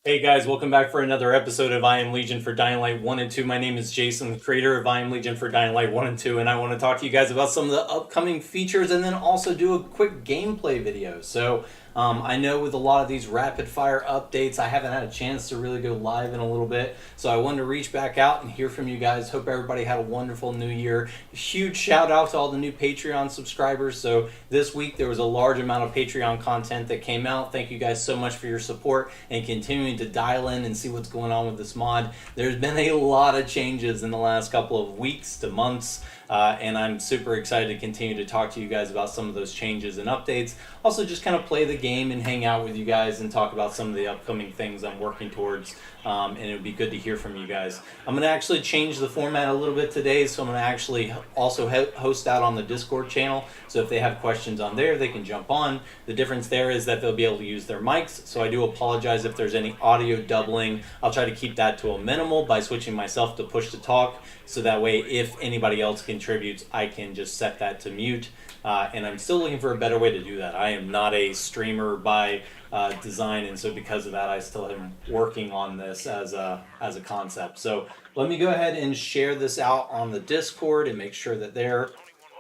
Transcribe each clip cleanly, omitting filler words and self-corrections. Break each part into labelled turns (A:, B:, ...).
A: Hey guys, welcome back for another episode of I Am Legion for Dying Light 1 and 2. My name is Jason, the creator of I Am Legion for Dying Light 1 and 2, and I want to talk to you guys about some of the upcoming features and then also do a quick gameplay video. I know with a lot of these rapid fire updates, I haven't had a chance to really go live in a little bit, so I wanted to reach back out and hear from you guys. Hope everybody had a wonderful new year. Huge shout out to all the new Patreon subscribers. So this week there was a large amount of Patreon content that came out. Thank you guys so much for your support and continuing to dial in and see what's going on with this mod. There's been a lot of changes in the last couple of weeks to months, and I'm super excited to continue to talk to you guys about some of those changes and updates. Also, just kind of play the game and hang out with you guys and talk about some of the upcoming things I'm working towards. And it would be good to hear from you guys. I'm going to actually change the format a little bit today, so I'm going to actually also host out on the Discord channel. So if they have questions on there, they can jump on. The difference there is that they'll be able to use their mics. So I do apologize if there's any audio doubling. I'll try to keep that to a minimal by switching myself to push to talk. So that way, if anybody else contributes, I can just set that to mute. And I'm still looking for a better way to do that. I am not a streamer by design, and so because of that, I still am working on this as a concept. So let me go ahead and share this out on the Discord and make sure that they're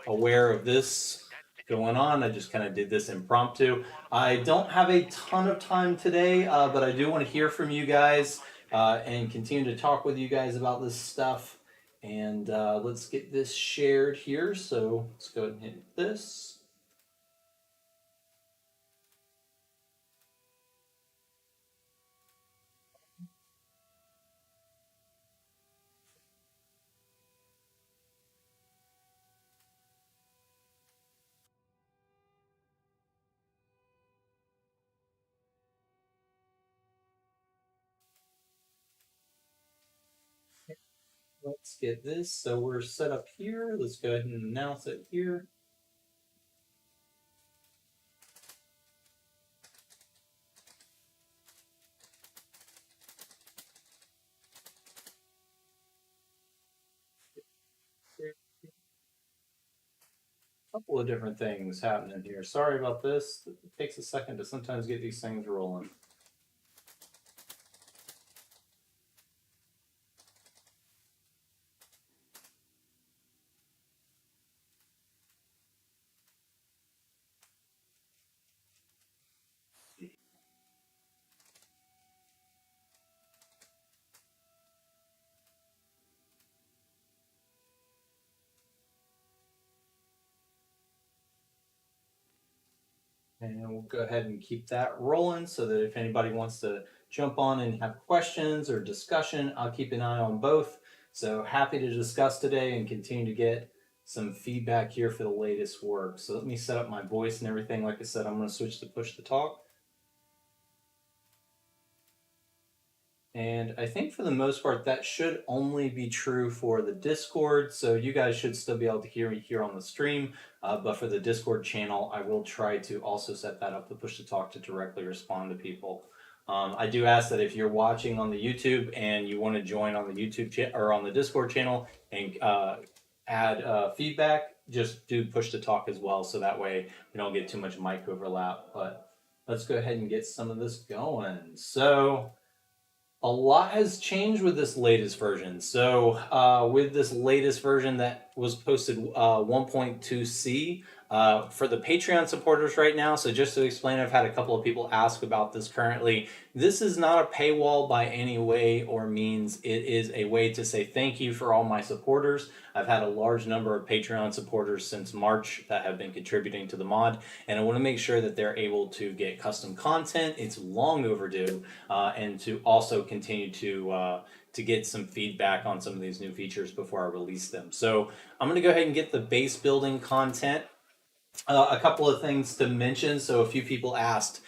A: aware of this going on. I just kind of did this impromptu. I don't have a ton of time today, but I do want to hear from you guys and continue to talk with you guys about this stuff. And let's get this shared here. So let's go ahead and hit this. Let's get this. So we're set up here. Let's go ahead and announce it here. A couple of different things happening here. Sorry about this. It takes a second to sometimes get these things rolling. And we'll go ahead and keep that rolling so that if anybody wants to jump on and have questions or discussion, I'll keep an eye on both. So happy to discuss today and continue to get some feedback here for the latest work. So let me set up my voice and everything. Like I said, I'm going to switch to push to talk. And I think for the most part, that should only be true for the Discord. So you guys should still be able to hear me here on the stream. But for the Discord channel, I will try to also set that up to push to talk to directly respond to people. I do ask that if you're watching on the YouTube and you want to join on the YouTube or on the Discord channel and add feedback, just do push to talk as well. So that way we don't get too much mic overlap. But let's go ahead and get some of this going. So a lot has changed with this latest version. So, with this latest version that was posted 1.2c for the Patreon supporters right now. So, just to explain, I've had a couple of people ask about this currently. This is not a paywall by any way or means. It is a way to say thank you for all my supporters. I've had a large number of Patreon supporters since March that have been contributing to the mod, and I want to make sure that they're able to get custom content. It's long overdue, and to also continue to get some feedback on some of these new features before I release them. So I'm going to go ahead and get the base building content. A couple of things to mention. So a few people asked,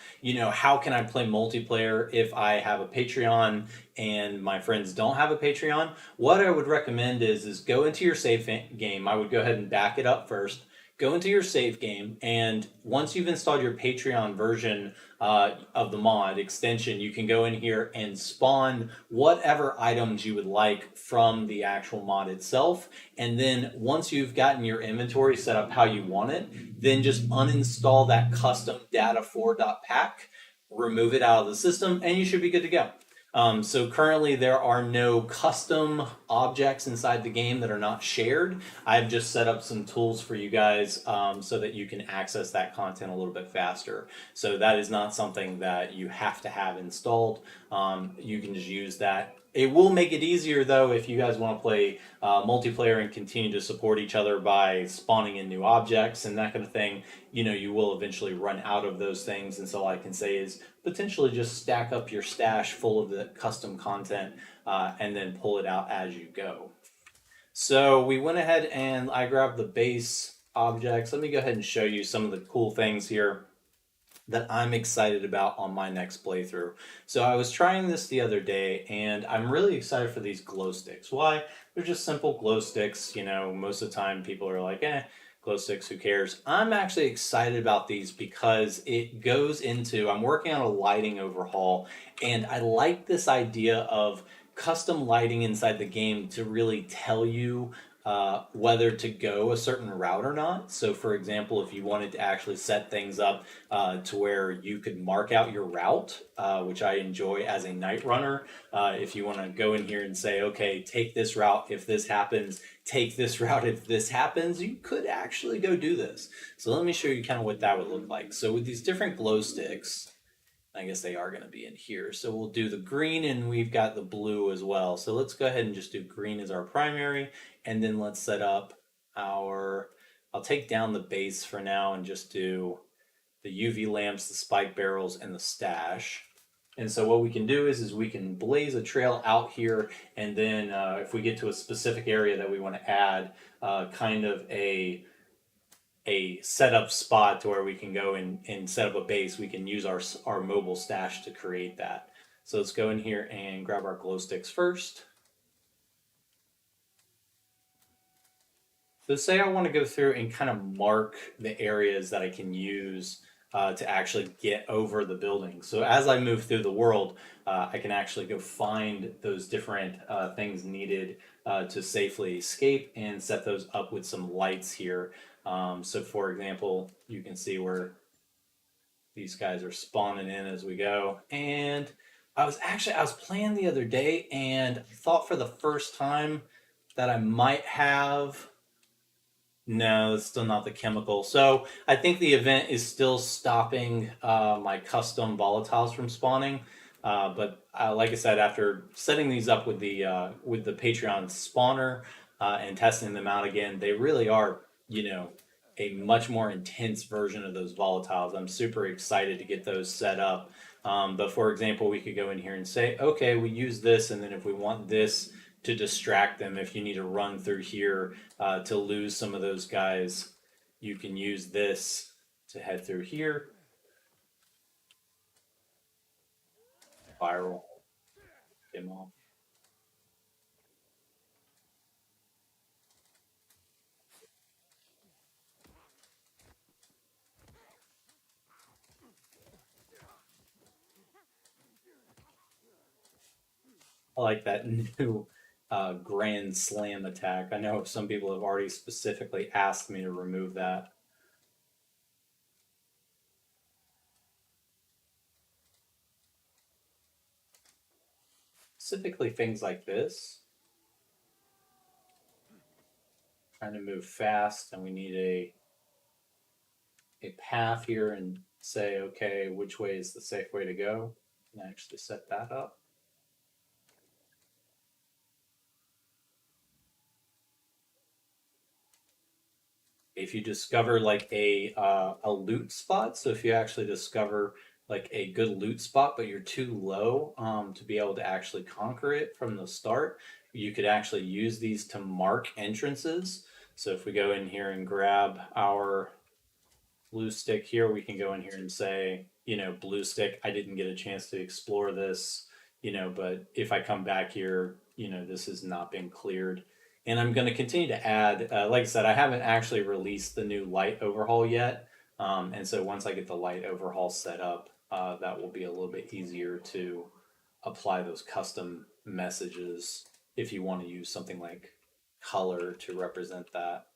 A: how can I play multiplayer if I have a Patreon and my friends don't have a Patreon? What I would recommend is go into your save game. I would go ahead and back it up first. Go into your save game, and once you've installed your Patreon version of the mod extension, you can go in here and spawn whatever items you would like from the actual mod itself. And then once you've gotten your inventory set up how you want it, then just uninstall that custom data4.pack, remove it out of the system, and you should be good to go. So currently there are no custom objects inside the game that are not shared. I've just set up some tools for you guys so that you can access that content a little bit faster. So that is not something that you have to have installed. You can just use that. It will make it easier though if you guys want to play multiplayer and continue to support each other by spawning in new objects and that kind of thing. You know, you will eventually run out of those things, and so all I can say is potentially just stack up your stash full of the custom content and then pull it out as you go. So we went ahead and I grabbed the base objects. Let me go ahead and show you some of the cool things here that I'm excited about on my next playthrough. So I was trying this the other day and I'm really excited for these glow sticks. Why? They're just simple glow sticks. You know, most of the time people are like, glow sticks, who cares? I'm actually excited about these because it goes into, I'm working on a lighting overhaul and I like this idea of custom lighting inside the game to really tell you whether to go a certain route or not. So, for example, if you wanted to actually set things up to where you could mark out your route, which I enjoy as a night runner, if you want to go in here and say, okay, take this route if this happens, take this route if this happens, you could actually go do this. So, let me show you kind of what that would look like. So, with these different glow sticks, I guess they are going to be in here. So we'll do the green and we've got the blue as well. So let's go ahead and just do green as our primary. And then let's set up our, I'll take down the base for now and just do the UV lamps, the spike barrels, and the stash. And so what we can do is we can blaze a trail out here. And then if we get to a specific area that we want to add kind of a setup spot to where we can go and set up a base, we can use our mobile stash to create that. So let's go in here and grab our glow sticks first. So say I want to go through and kind of mark the areas that I can use to actually get over the building. So as I move through the world, I can actually go find those different things needed to safely escape and set those up with some lights here. So for example, you can see where these guys are spawning in as we go. And I was playing the other day and I thought for the first time that I might have. No, it's still not the chemical. So I think the event is still stopping my custom volatiles from spawning. But like I said, after setting these up with the Patreon spawner and testing them out again, they really are, you know, a much more intense version of those volatiles. I'm super excited to get those set up. But for example, we could go in here and say, okay, we use this, and then if we want this to distract them, if you need to run through here to lose some of those guys, you can use this to head through here. Viral. Demo. I like that new Grand Slam attack. I know some people have already specifically asked me to remove that. Specifically things like this. Trying to move fast, and we need a path here and say, okay, which way is the safe way to go? And actually set that up. If you discover like a loot spot, so if you actually discover like a good loot spot, but you're too low to be able to actually conquer it from the start, you could actually use these to mark entrances. So if we go in here and grab our blue stick here, we can go in here and say, you know, blue stick, I didn't get a chance to explore this, you know, but if I come back here, you know, this has not been cleared. And I'm going to continue to add, like I said, I haven't actually released the new light overhaul yet. And so once I get the light overhaul set up, that will be a little bit easier to apply those custom messages if you want to use something like color to represent that.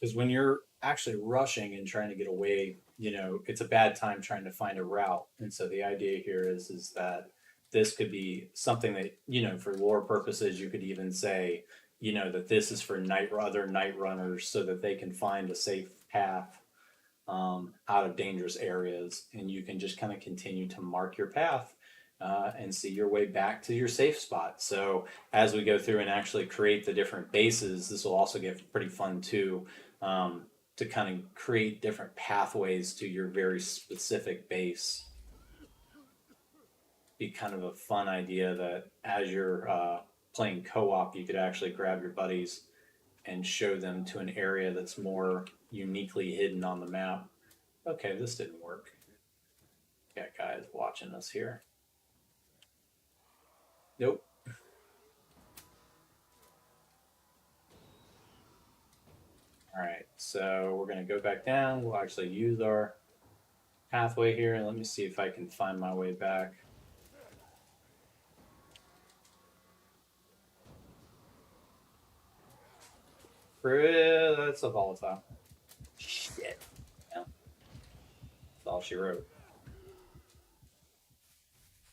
A: Because when you're actually rushing and trying to get away, it's a bad time trying to find a route. And so the idea here is that this could be something that, for lore purposes, you could even say, that this is for other night runners so that they can find a safe path out of dangerous areas, and you can just kind of continue to mark your path and see your way back to your safe spot. So as we go through and actually create the different bases, this will also get pretty fun too, to kind of create different pathways to your very specific base. Be kind of a fun idea that as you're playing co-op, you could actually grab your buddies and show them to an area that's more uniquely hidden on the map. Okay, this didn't work. Got guys watching us here. Nope. All right, so we're gonna go back down. We'll actually use our pathway here, and let me see if I can find my way back. That's a volatile. Shit. Yeah. That's all she wrote.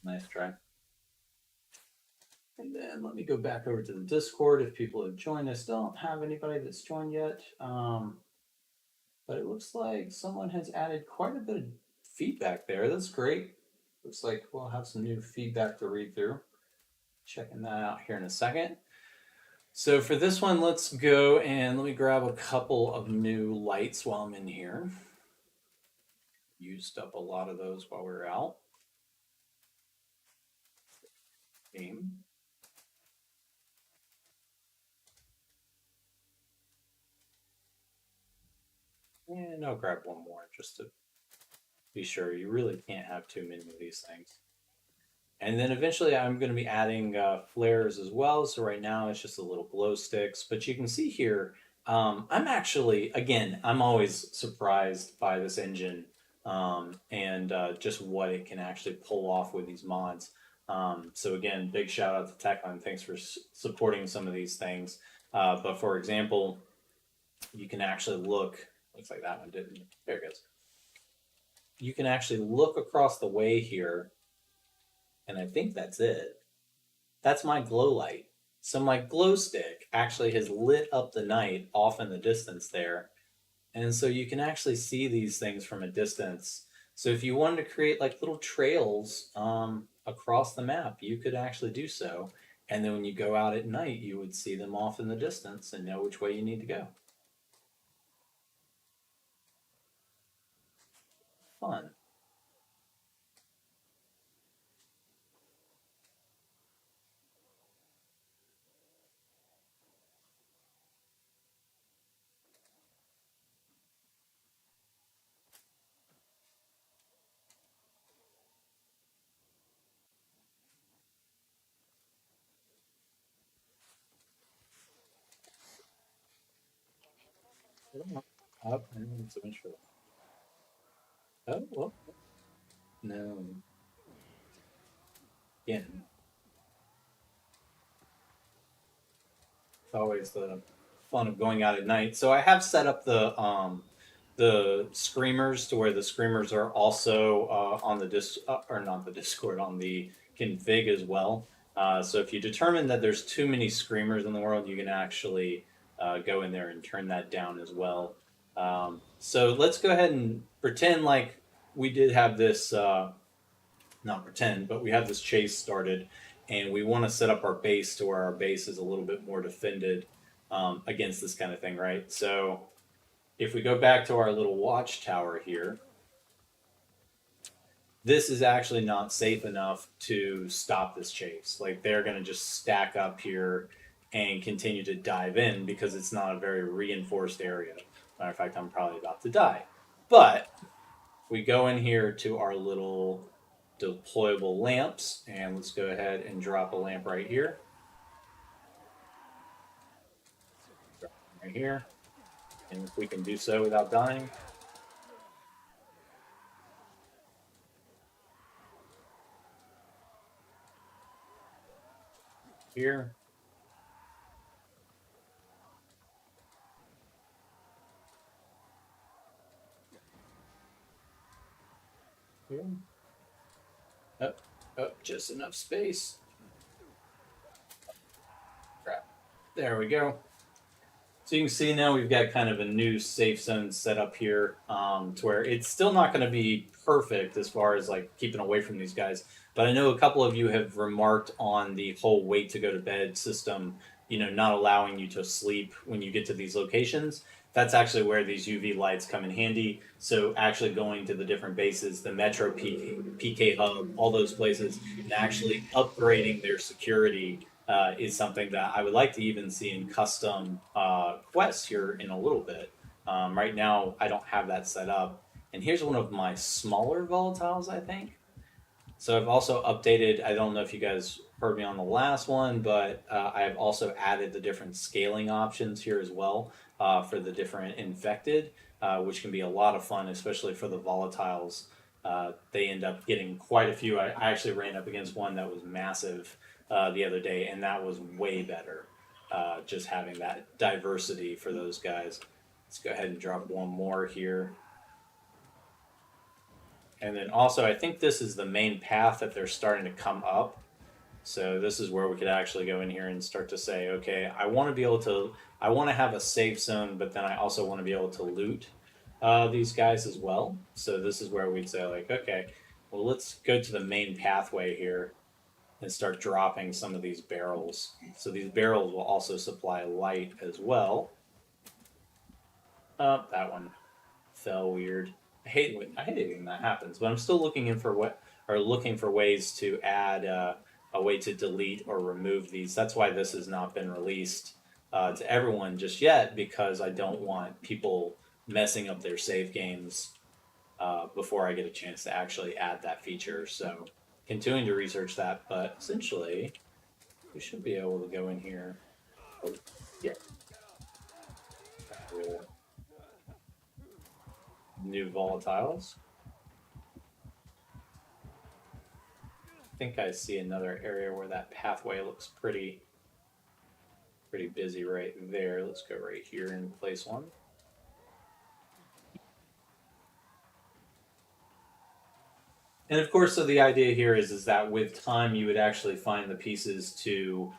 A: Nice try. And then let me go back over to the Discord if people have joined. I still don't have anybody that's joined yet. But it looks like someone has added quite a bit of feedback there. That's great. Looks like we'll have some new feedback to read through. Checking that out here in a second. So for this one, let's go and let me grab a couple of new lights while I'm in here. Used up a lot of those while we were out. Game. And I'll grab one more just to be sure. You really can't have too many of these things. And then eventually I'm going to be adding flares as well. So right now it's just a little glow sticks. But you can see here, I'm actually, again, I'm always surprised by this engine and just what it can actually pull off with these mods. So again, big shout out to Techland. Thanks for supporting some of these things. But for example, you can actually look, looks like that one didn't, there it goes. You can actually look across the way here, and I think that's it. That's my glow light. So my glow stick actually has lit up the night off in the distance there. And so you can actually see these things from a distance. So if you wanted to create like little trails across the map, you could actually do so. And then when you go out at night, you would see them off in the distance and know which way you need to go. Fun. Up and so much for that. Oh, well, no. Again, it's always the fun of going out at night. So I have set up the screamers to where the screamers are also on the or not the Discord, on the config as well. So if you determine that there's too many screamers in the world, you can actually go in there and turn that down as well. So let's go ahead and pretend like we did have this, not pretend, but we have this chase started, and we want to set up our base to where our base is a little bit more defended against this kind of thing, right? So if we go back to our little watchtower here, this is actually not safe enough to stop this chase. Like they're going to just stack up here and continue to dive in because it's not a very reinforced area. Matter of fact, I'm probably about to die. But we go in here to our little deployable lamps, and let's go ahead and drop a lamp right here. Right here. And if we can do so without dying. Here. here. Up, up, just enough space. Crap. There we go. So you can see now we've got kind of a new safe zone set up here, to where it's still not going to be perfect as far as like keeping away from these guys. But I know a couple of you have remarked on the whole wait to go to bed system, not allowing you to sleep when you get to these locations. That's actually where these UV lights come in handy. So actually going to the different bases, the Metro PK Hub, all those places, and actually upgrading their security is something that I would like to even see in custom quests here in a little bit. Right now, I don't have that set up. And here's one of my smaller volatiles, I think. So I've also updated. I don't know if you guys heard me on the last one, but I've also added the different scaling options here as well for the different infected, which can be a lot of fun, especially for the volatiles. They end up getting quite a few. I actually ran up against one that was massive the other day, and that was way better. Just having that diversity for those guys. Let's go ahead and drop one more here. And then also, I think this is the main path that they're starting to come up. So this is where we could actually go in here and start to say, okay, I want to have a safe zone, but then I also want to be able to loot these guys as well. So this is where we'd say, like, okay, well, let's go to the main pathway here and start dropping some of these barrels. So these barrels will also supply light as well. That one fell weird. I hate it when that happens. But I'm still looking for ways to add a way to delete or remove these. That's why this has not been released to everyone just yet, because I don't want people messing up their save games before I get a chance to actually add that feature. So continuing to research that, but essentially we should be able to go in here. Oh, yeah. New volatiles. I think I see another area where that pathway looks pretty busy right there. Let's go right here and place one. And of course, so the idea here is that with time you would actually find the pieces to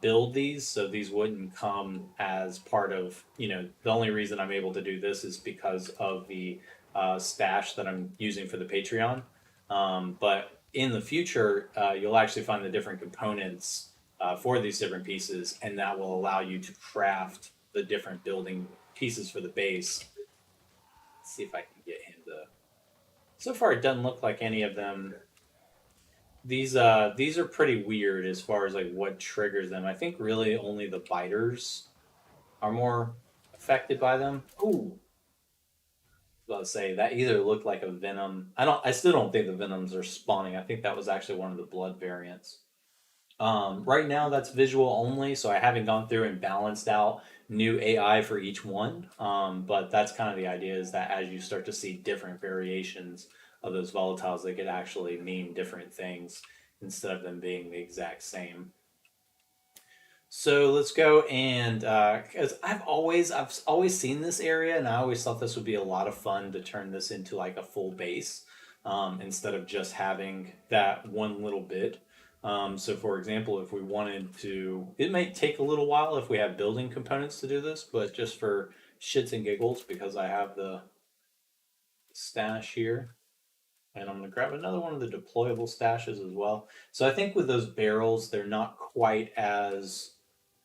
A: build these. So these wouldn't come as part of, the only reason I'm able to do this is because of the stash that I'm using for the Patreon. But in the future, you'll actually find the different components for these different pieces, and that will allow you to craft the different building pieces for the base. Let's see if I can get him to. So far, it doesn't look like any of them. These are pretty weird as far as like what triggers them. I think really only the biters are more affected by them. Ooh, I was about to say that either looked like a venom. I still don't think the venoms are spawning. I think that was actually one of the blood variants. Right now, that's visual only, so I haven't gone through and balanced out new AI for each one. But that's kind of the idea, is that as you start to see different variations of those volatiles, they could actually mean different things instead of them being the exact same. So let's go and because I've always seen this area, and I always thought this would be a lot of fun to turn this into like a full base, instead of just having that one little bit. So for example, if we wanted to, it might take a little while if we have building components to do this, but just for shits and giggles, because I have the stash here, and I'm going to grab another one of the deployable stashes as well. So I think with those barrels, they're not quite as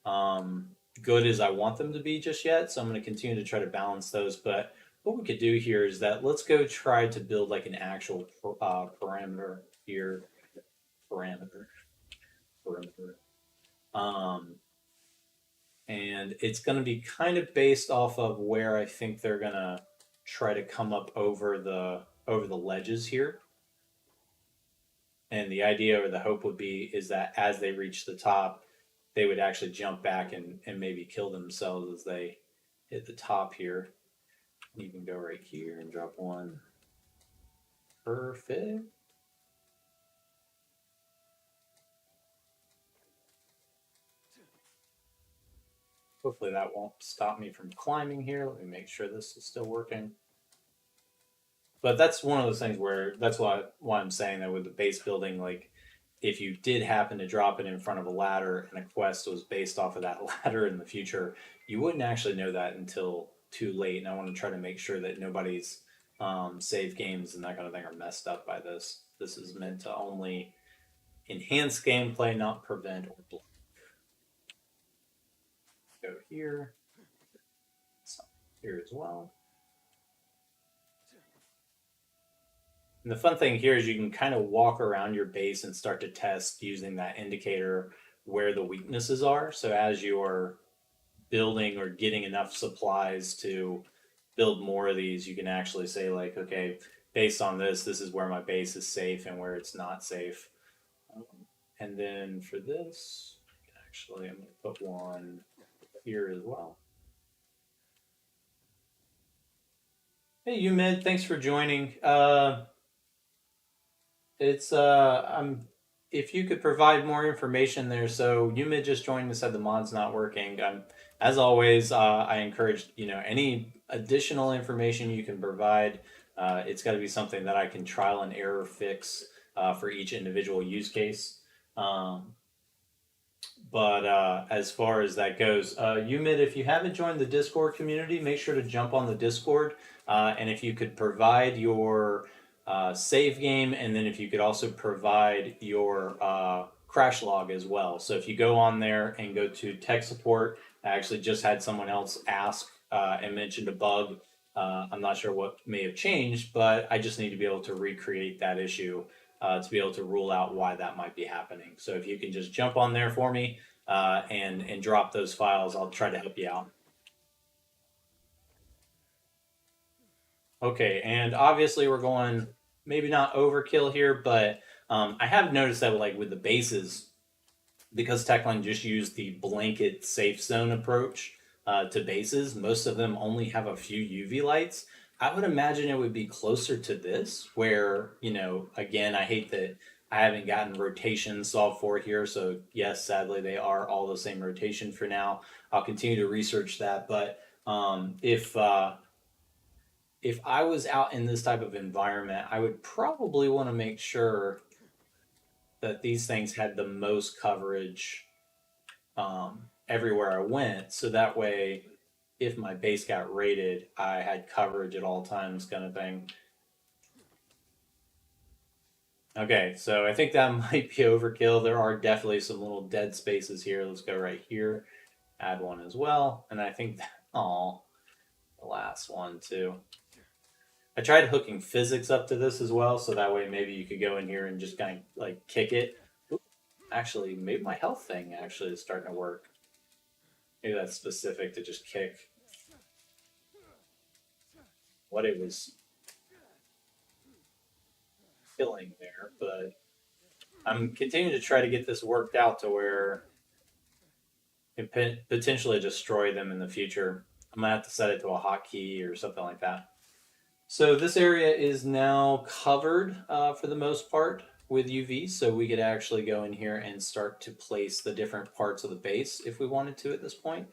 A: um, good as I want them to be just yet. So I'm going to continue to try to balance those. But what we could do here is that let's go try to build like an actual parameter here. Parameter. Perimeter. Um, and it's going to be kind of based off of where I think they're going to try to come up over the ledges here. And the idea or the hope would be is that as they reach the top, they would actually jump back and maybe kill themselves as they hit the top here. You can go right here and drop one. Perfect. Hopefully that won't stop me from climbing here. Let me make sure this is still working. But that's one of those things where that's why I'm saying that with the base building, like if you did happen to drop it in front of a ladder and a quest was based off of that ladder in the future, you wouldn't actually know that until too late. And I want to try to make sure that nobody's save games and that kind of thing are messed up by this. This is meant to only enhance gameplay, not prevent or block. Go here, so here as well. And the fun thing here is you can kind of walk around your base and start to test using that indicator where the weaknesses are. So as you're building or getting enough supplies to build more of these, you can actually say like, okay, based on this, this is where my base is safe and where it's not safe. And then for this, actually, I'm going to put one here as well. Hey, Umid, thanks for joining. It's I'm if you could provide more information there. So Umid just joined and said the mod's not working. As always, I encourage any additional information you can provide. It's got to be something that I can trial and error fix for each individual use case. Um, but as far as that goes, Umid, if you haven't joined the Discord community, make sure to jump on the Discord. And if you could provide your save game, and then if you could also provide your crash log as well. So if you go on there and go to tech support, I actually just had someone else ask and mentioned a bug. I'm not sure what may have changed, but I just need to be able to recreate that issue to be able to rule out why that might be happening. So if you can just jump on there for me and drop those files, I'll try to help you out. Okay, and obviously we're going maybe not overkill here, but I have noticed that like with the bases, because Techline just used the blanket safe zone approach to bases, most of them only have a few UV lights. I would imagine it would be closer to this, where, again, I hate that I haven't gotten rotation solved for here. So, yes, sadly, they are all the same rotation for now. I'll continue to research that. But if I was out in this type of environment, I would probably want to make sure that these things had the most coverage everywhere I went. So that way, if my base got raided, I had coverage at all times, kind of thing. Okay, so I think that might be overkill. There are definitely some little dead spaces here. Let's go right here, add one as well. And I think that, oh, the last one too. I tried hooking physics up to this as well, so that way maybe you could go in here and just kind of like kick it. Oop, actually, maybe my health thing actually is starting to work. Maybe that's specific to just kick what it was killing there, but I'm continuing to try to get this worked out to where it can potentially destroy them in the future. I'm gonna have to set it to a hotkey or something like that. So this area is now covered for the most part with UV, so we could actually go in here and start to place the different parts of the base if we wanted to at this point.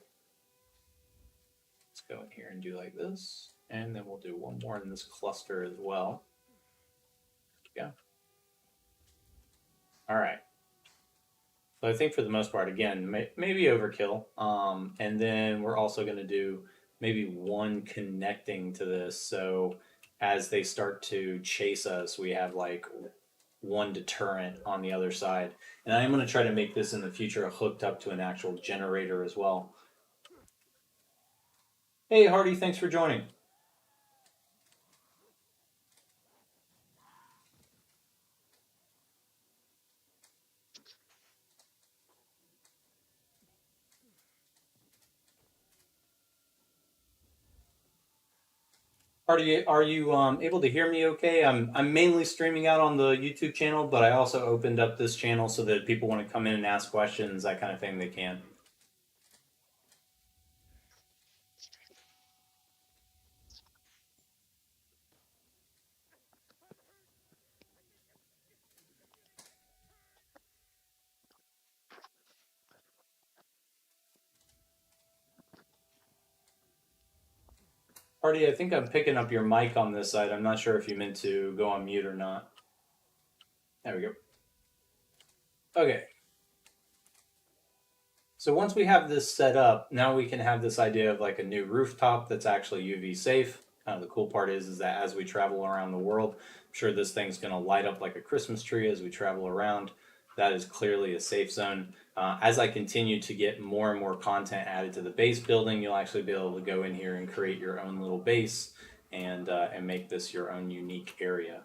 A: Let's go in here and do like this, and then we'll do one more in this cluster as well. Yeah. All right. So I think for the most part, again, maybe overkill. And then we're also going to do maybe one connecting to this. So as they start to chase us, we have like one deterrent on the other side. And I'm going to try to make this in the future hooked up to an actual generator as well. Hey, Hardy, thanks for joining. Are you able to hear me okay? I'm mainly streaming out on the YouTube channel, but I also opened up this channel so that people want to come in and ask questions, that kind of thing, they can. Party, I think I'm picking up your mic on this side. I'm not sure if you meant to go on mute or not. There we go. Okay. So once we have this set up, now we can have this idea of like a new rooftop that's actually UV safe. The cool part is that as we travel around the world, I'm sure this thing's going to light up like a Christmas tree as we travel around. That is clearly a safe zone. As I continue to get more and more content added to the base building, you'll actually be able to go in here and create your own little base and make this your own unique area,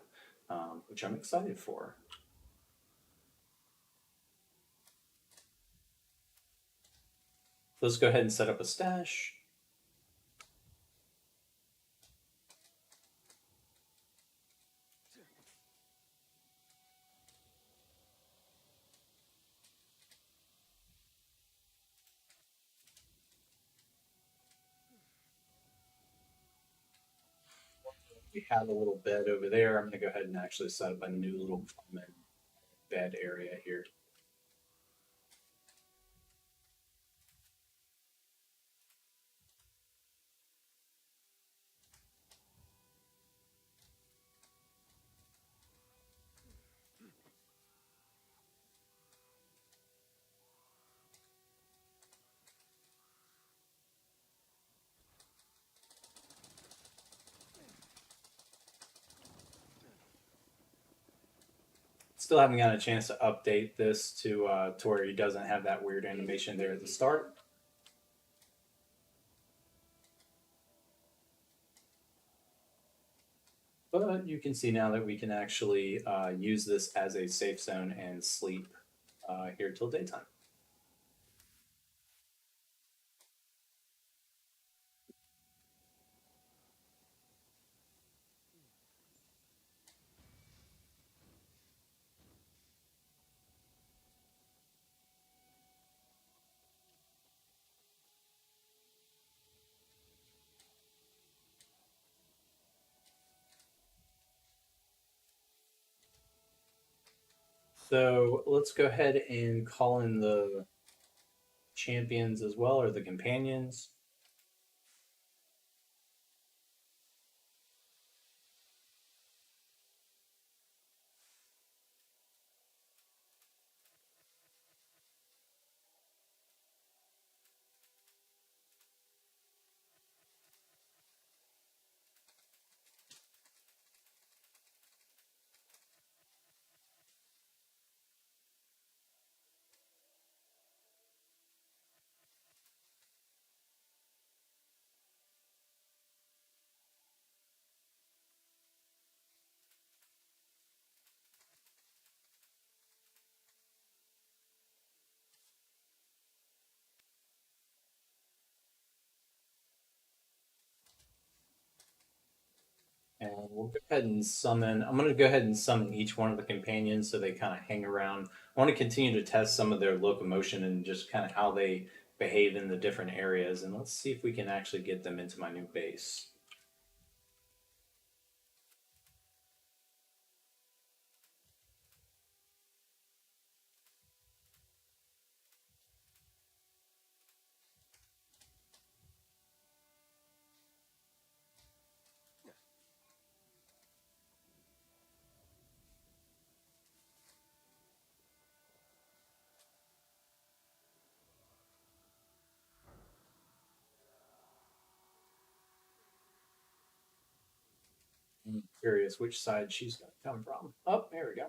A: which I'm excited for. Let's go ahead and set up a stash. We have a little bed over there. I'm going to go ahead and actually set up a new little common bed area here. Still haven't gotten a chance to update this to where he doesn't have that weird animation there at the start. But you can see now that we can actually use this as a safe zone and sleep here till daytime. So let's go ahead and call in the champions as well, or the companions. And we'll go ahead and summon. I'm going to go ahead and summon each one of the companions so they kind of hang around. I want to continue to test some of their locomotion and just kind of how they behave in the different areas. And let's see if we can actually get them into my new base. I'm curious which side she's going to come from. Oh, there we go.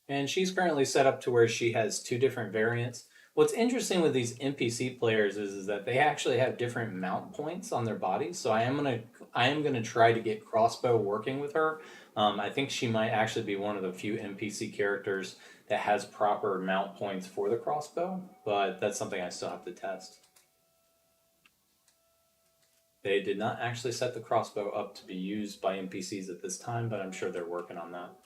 A: And she's currently set up to where she has two different variants. What's interesting with these NPC players is that they actually have different mount points on their bodies. So I am gonna try to get crossbow working with her. I think she might actually be one of the few NPC characters that has proper mount points for the crossbow, but that's something I still have to test. They did not actually set the crossbow up to be used by NPCs at this time, but I'm sure they're working on that.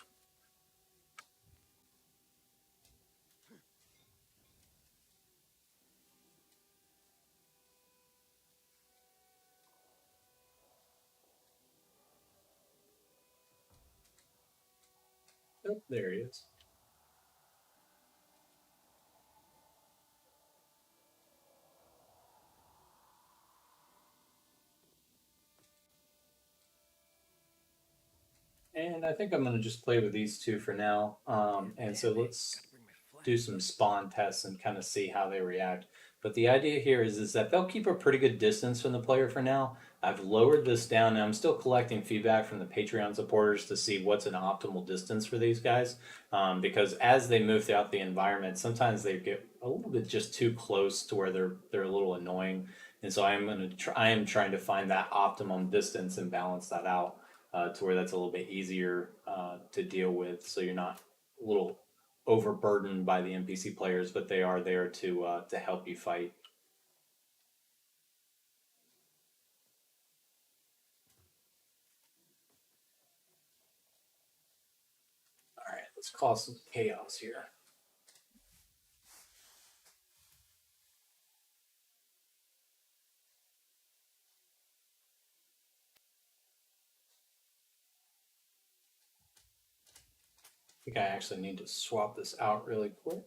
A: Oh, there he is. And I think I'm going to just play with these two for now. And so let's do some spawn tests and kind of see how they react. But the idea here is that they'll keep a pretty good distance from the player for now. I've lowered this down and I'm still collecting feedback from the Patreon supporters to see what's an optimal distance for these guys. Because as they move throughout the environment, sometimes they get a little bit just too close to where they're a little annoying. And so I am trying to find that optimum distance and balance that out to where that's a little bit easier to deal with. So you're not a little overburdened by the NPC players, but they are there to help you fight. All right, let's cause some chaos here. I think I actually need to swap this out really quick.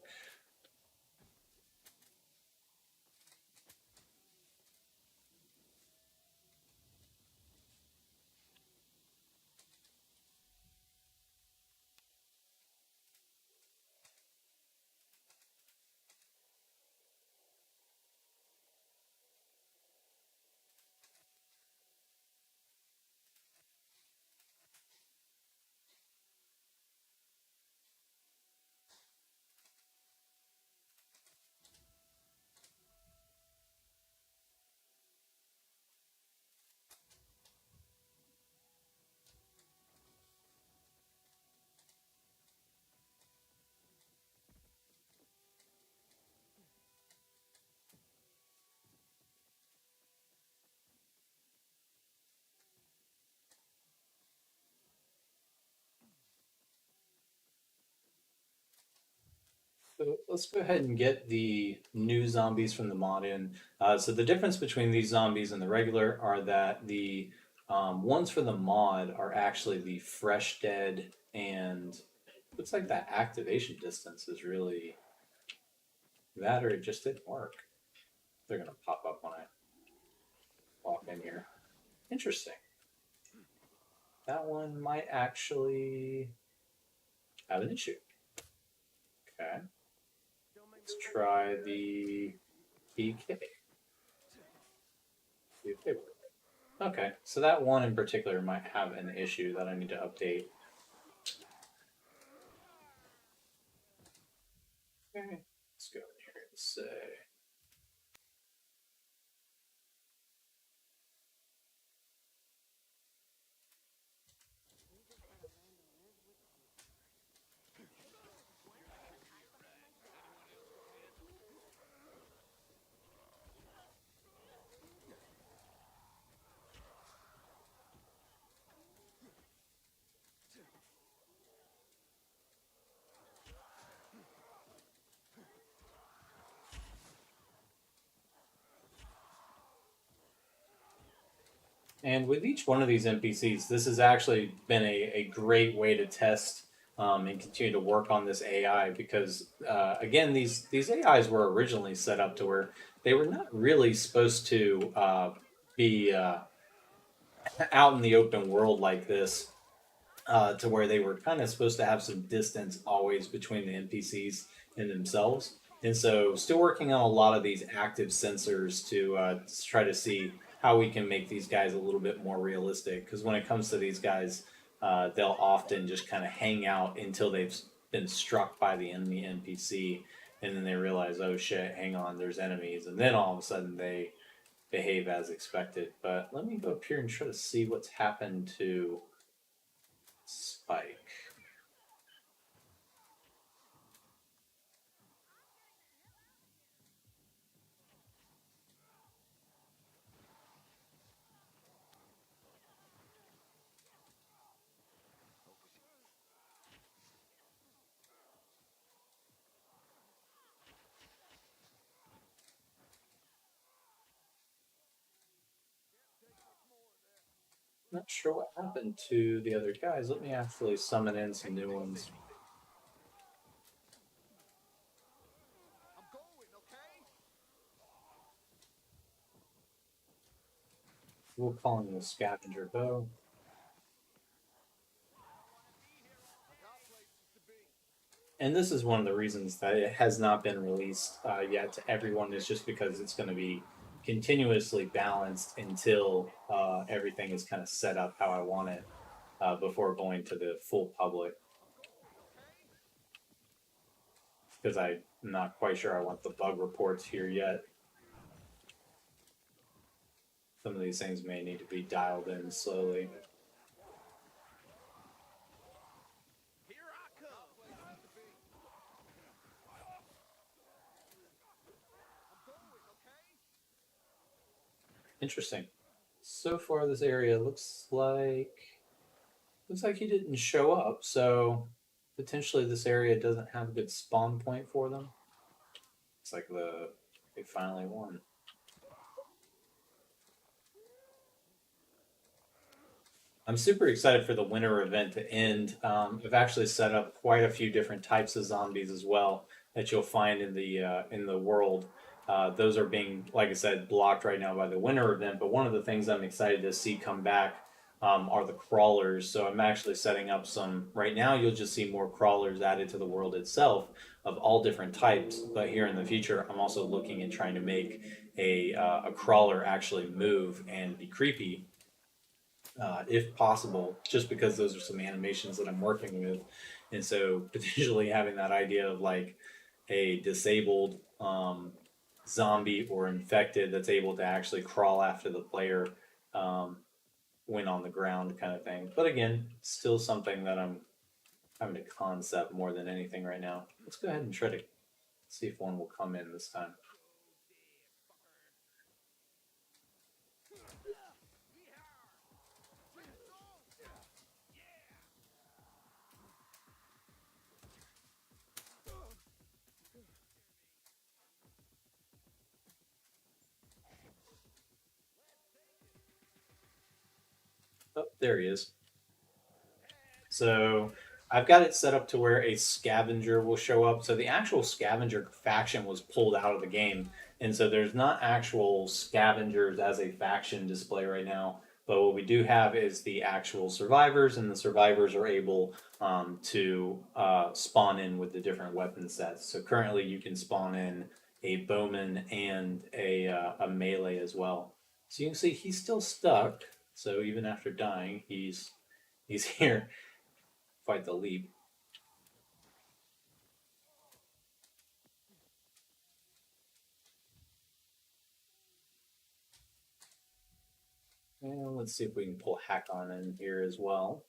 A: So let's go ahead and get the new zombies from the mod in. So the difference between these zombies and the regular are that the ones for the mod are actually the fresh dead, and looks like that activation distance is really that, or it just didn't work. They're gonna pop up when I walk in here. Interesting. That one might actually have an issue. Okay. Let's try the PK. See if they work. Okay, so that one in particular might have an issue that I need to update. Okay, let's go in here and say. And with each one of these NPCs, this has actually been a great way to test and continue to work on this AI because, again, these AIs were originally set up to where they were not really supposed to be out in the open world like this, to where they were kind of supposed to have some distance always between the NPCs and themselves. And so, still working on a lot of these active sensors to try to see how we can make these guys a little bit more realistic. Because when it comes to these guys, they'll often just kind of hang out until they've been struck by the enemy NPC, and then they realize, oh shit, hang on, there's enemies, and then all of a sudden they behave as expected. But let me go up here and try to see what's happened to Spike. Not sure what happened to the other guys. Let me actually summon in some new ones. We'll call him the scavenger bow. And this is one of the reasons that it has not been released yet to everyone, is just because it's going to be continuously balanced until everything is kind of set up how I want it before going to the full public. Because I'm not quite sure I want the bug reports here yet. Some of these things may need to be dialed in slowly. Interesting. So far, this area looks like he didn't show up. So potentially, this area doesn't have a good spawn point for them. It's like they finally won. I'm super excited for the winter event to end. I've actually set up quite a few different types of zombies as well that you'll find in the world. Those are being, like I said, blocked right now by the winter event. But one of the things I'm excited to see come back are the crawlers. So I'm actually setting up some. Right now, you'll just see more crawlers added to the world itself of all different types. But here in the future, I'm also looking at trying to make a crawler actually move and be creepy if possible, just because those are some animations that I'm working with. And so potentially having that idea of like a disabled zombie or infected that's able to actually crawl after the player um, when on the ground kind of thing. But again, still something that I'm having to concept more than anything right now. Let's go ahead and try to see if one will come in this time. Oh, there he is. So I've got it set up to where a scavenger will show up. So the actual scavenger faction was pulled out of the game. And so there's not actual scavengers as a faction display right now. But what we do have is the actual survivors, and the survivors are able to spawn in with the different weapon sets. So currently you can spawn in a bowman and a melee as well. So you can see he's still stuck. So even after dying, he's here. Fight the leap. And let's see if we can pull hack on in here as well.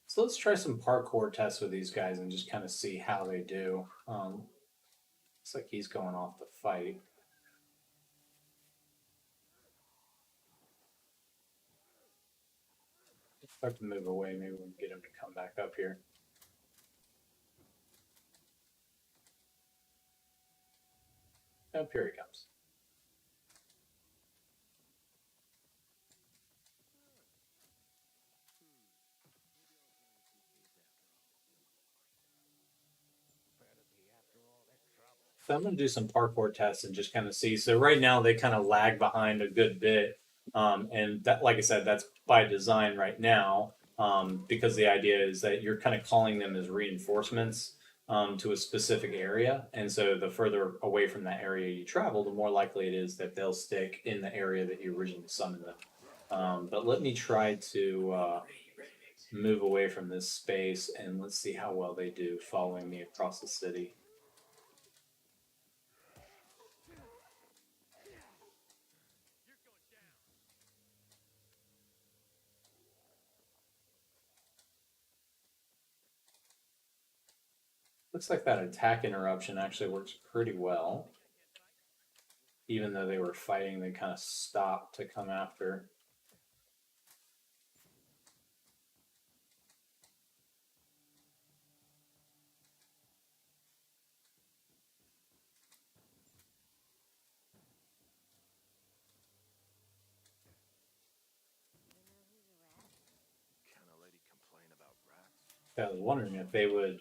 A: So let's try some parkour tests with these guys and just kind of see how they do. Looks like he's going off the fight. If I have to move away, maybe we can get him to come back up here. Up here he comes. So I'm going to do some parkour tests and just kind of see. So right now they kind of lag behind a good bit, and that, like I said, that's by design right now, because the idea is that you're kind of calling them as reinforcements to a specific area, and so the further away from that area you travel, the more likely it is that they'll stick in the area that you originally summoned them. But let me try to move away from this space, and let's see how well they do following me across the city. Looks like that attack interruption actually works pretty well. Even though they were fighting, they kind of stopped to come after. I was wondering if they would,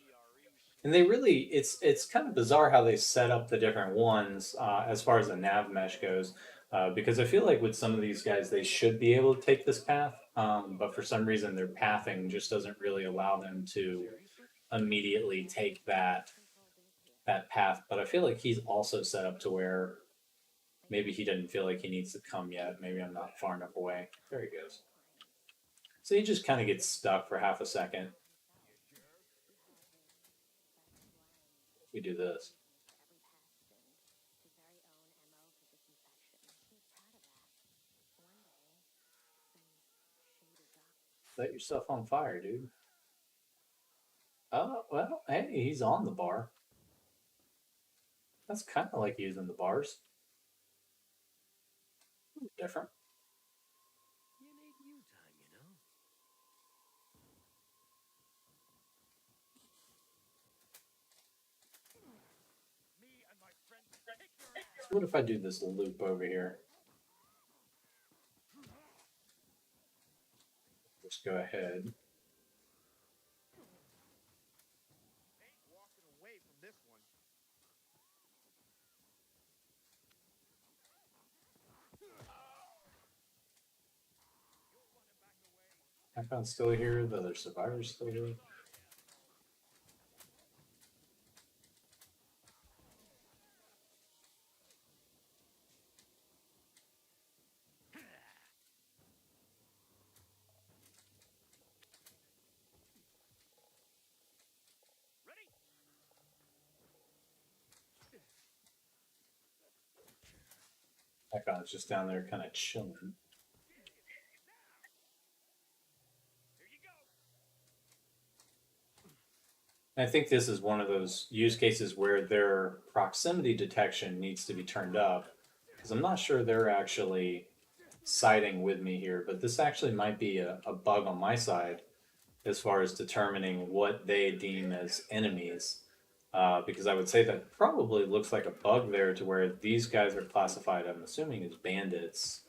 A: and they really, it's kind of bizarre how they set up the different ones as far as the nav mesh goes, because I feel like with some of these guys they should be able to take this path, but for some reason their pathing just doesn't really allow them to immediately take that path. But I feel like he's also set up to where maybe he doesn't feel like he needs to come yet. Maybe I'm not far enough away. There he goes. So he just kind of gets stuck for half a second. We do this. Set yourself on fire, dude. Oh, well, hey, he's on the bar. That's kind of like using the bars. Different. So what if I do this loop over here? Just go ahead. Icon's still here. The other survivor's still here. Icon's just down there kind of chilling. And I think this is one of those use cases where their proximity detection needs to be turned up because I'm not sure they're actually siding with me here, but this actually might be a bug on my side as far as determining what they deem as enemies. Because I would say that probably looks like a bug there to where these guys are classified, I'm assuming, as bandits,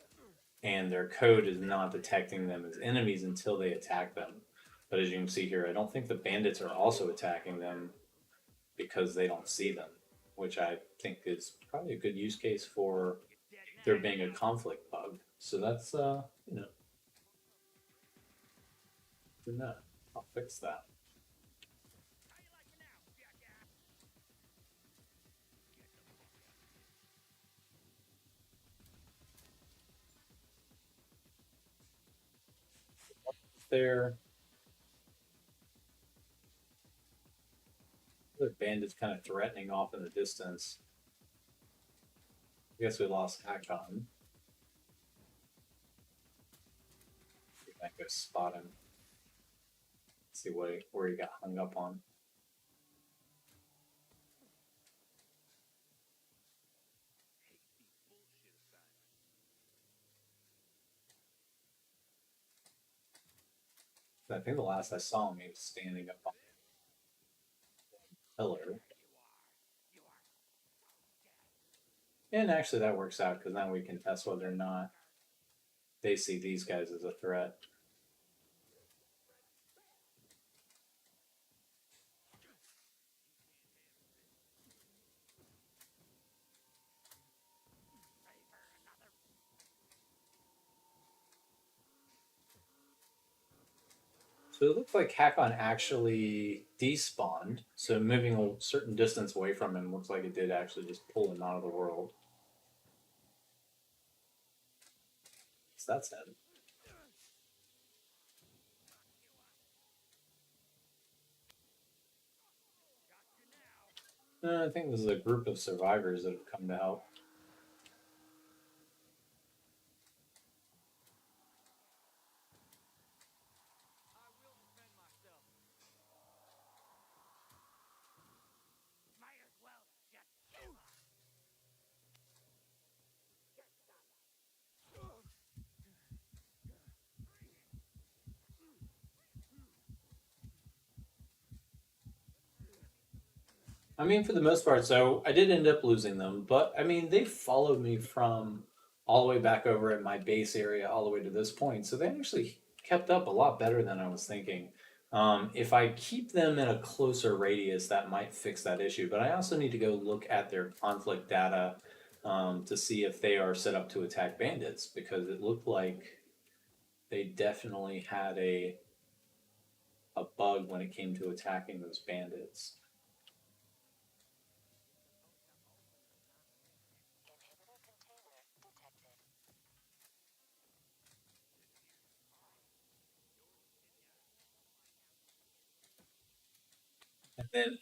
A: and their code is not detecting them as enemies until they attack them. But as you can see here, I don't think the bandits are also attacking them because they don't see them, which I think is probably a good use case for there being a conflict bug. So that's no, I'll fix that. There, the bandits kind of threatening off in the distance. I guess we lost Hakon. We might go spot him. See where he got hung up on. I think the last I saw him, he was standing up on a pillar. And actually, that works out because now we can test whether or not they see these guys as a threat. So it looks like Hakon actually despawned. So moving a certain distance away from him looks like it did actually just pull him out of the world. So that's it. I think this is a group of survivors that have come to help. I mean, for the most part, so I did end up losing them, but I mean, they followed me from all the way back over at my base area all the way to this point. So they actually kept up a lot better than I was thinking. If I keep them in a closer radius, that might fix that issue. But I also need to go look at their conflict data to see if they are set up to attack bandits because it looked like they definitely had a bug when it came to attacking those bandits. And then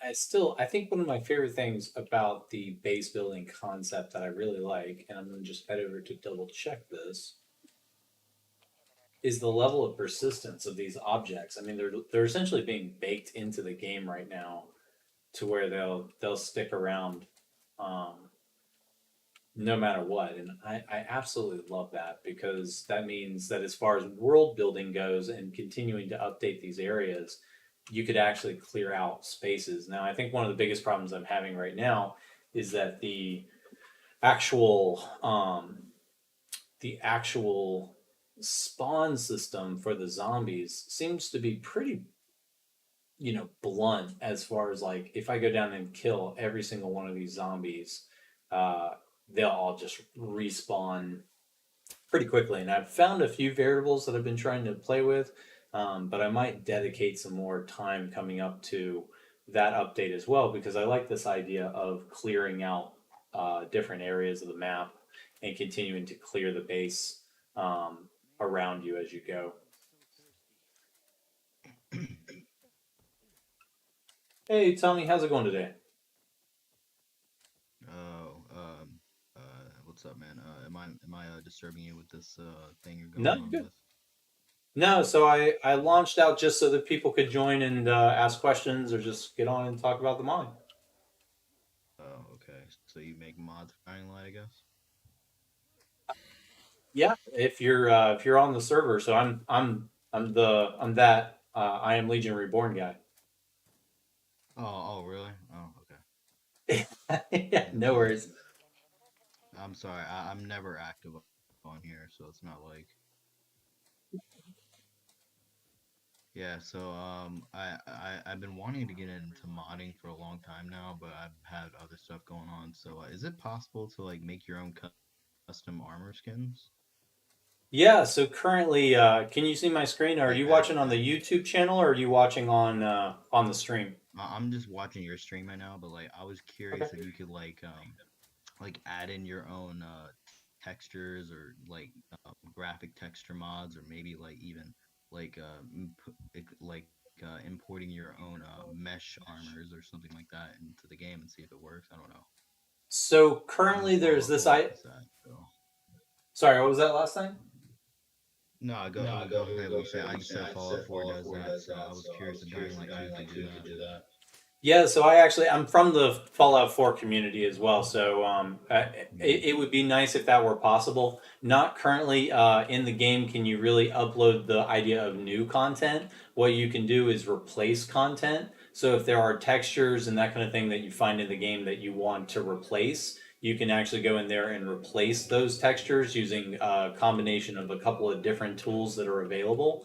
A: I think one of my favorite things about the base building concept that I really like, and I'm going to just head over to double check this, is the level of persistence of these objects. I mean, they're essentially being baked into the game right now to where they'll stick around um, no matter what. And I absolutely love that because that means that as far as world building goes and continuing to update these areas, you could actually clear out spaces. Now, I think one of the biggest problems I'm having right now is that actual the actual spawn system for the zombies seems to be pretty blunt as far as like if I go down and kill every single one of these zombies, uh, they'll all just respawn pretty quickly. And I've found a few variables that I've been trying to play with, but I might dedicate some more time coming up to that update as well because I like this idea of clearing out different areas of the map and continuing to clear the base around you as you go. Hey, Tommy, how's it going today?
B: Oh, what's up, man? Am I disturbing you with this thing you're
A: No,
B: going
A: you're
B: on
A: good.
B: with?
A: No, so I launched out just so that people could join and ask questions or just get on and talk about the mod.
B: Oh, okay. So you make mods for Dying Light, I guess.
A: Yeah, if you're on the server, so I'm that I am Legion Reborn guy.
B: Oh, really? Oh, okay.
A: Yeah,
B: Yeah,
A: no worries.
B: I'm sorry. I'm never active on here, so it's not like. Yeah, so I've been wanting to get into modding for a long time now, but I've had other stuff going on. So is it possible to like make your own custom armor skins?
A: Yeah, so currently, can you see my screen? Are
B: Like
A: you
B: add
A: watching on the YouTube channel or are you watching on the stream?
B: I'm just watching your stream right now, but like I was
A: Okay.
B: curious if you could like add in your own textures or like graphic texture mods or maybe like even like importing your own mesh armors or something like that into the game and see if it works. I don't know.
A: So
B: I'm in
A: currently there's this
B: Fallout
A: I
B: 4 with that. So
A: sorry, what was that last thing?
B: no, go ahead what you say. I just said Fallout 4 does that, so I was curious if Dying Light 2 could do that.
A: Yeah, so I'm from the Fallout 4 community as well. So it would be nice if that were possible. Not currently in the game can you really upload the idea of new content. What you can do is replace content. So if there are textures and that kind of thing that you find in the game that you want to replace, you can actually go in there and replace those textures using a combination of a couple of different tools that are available.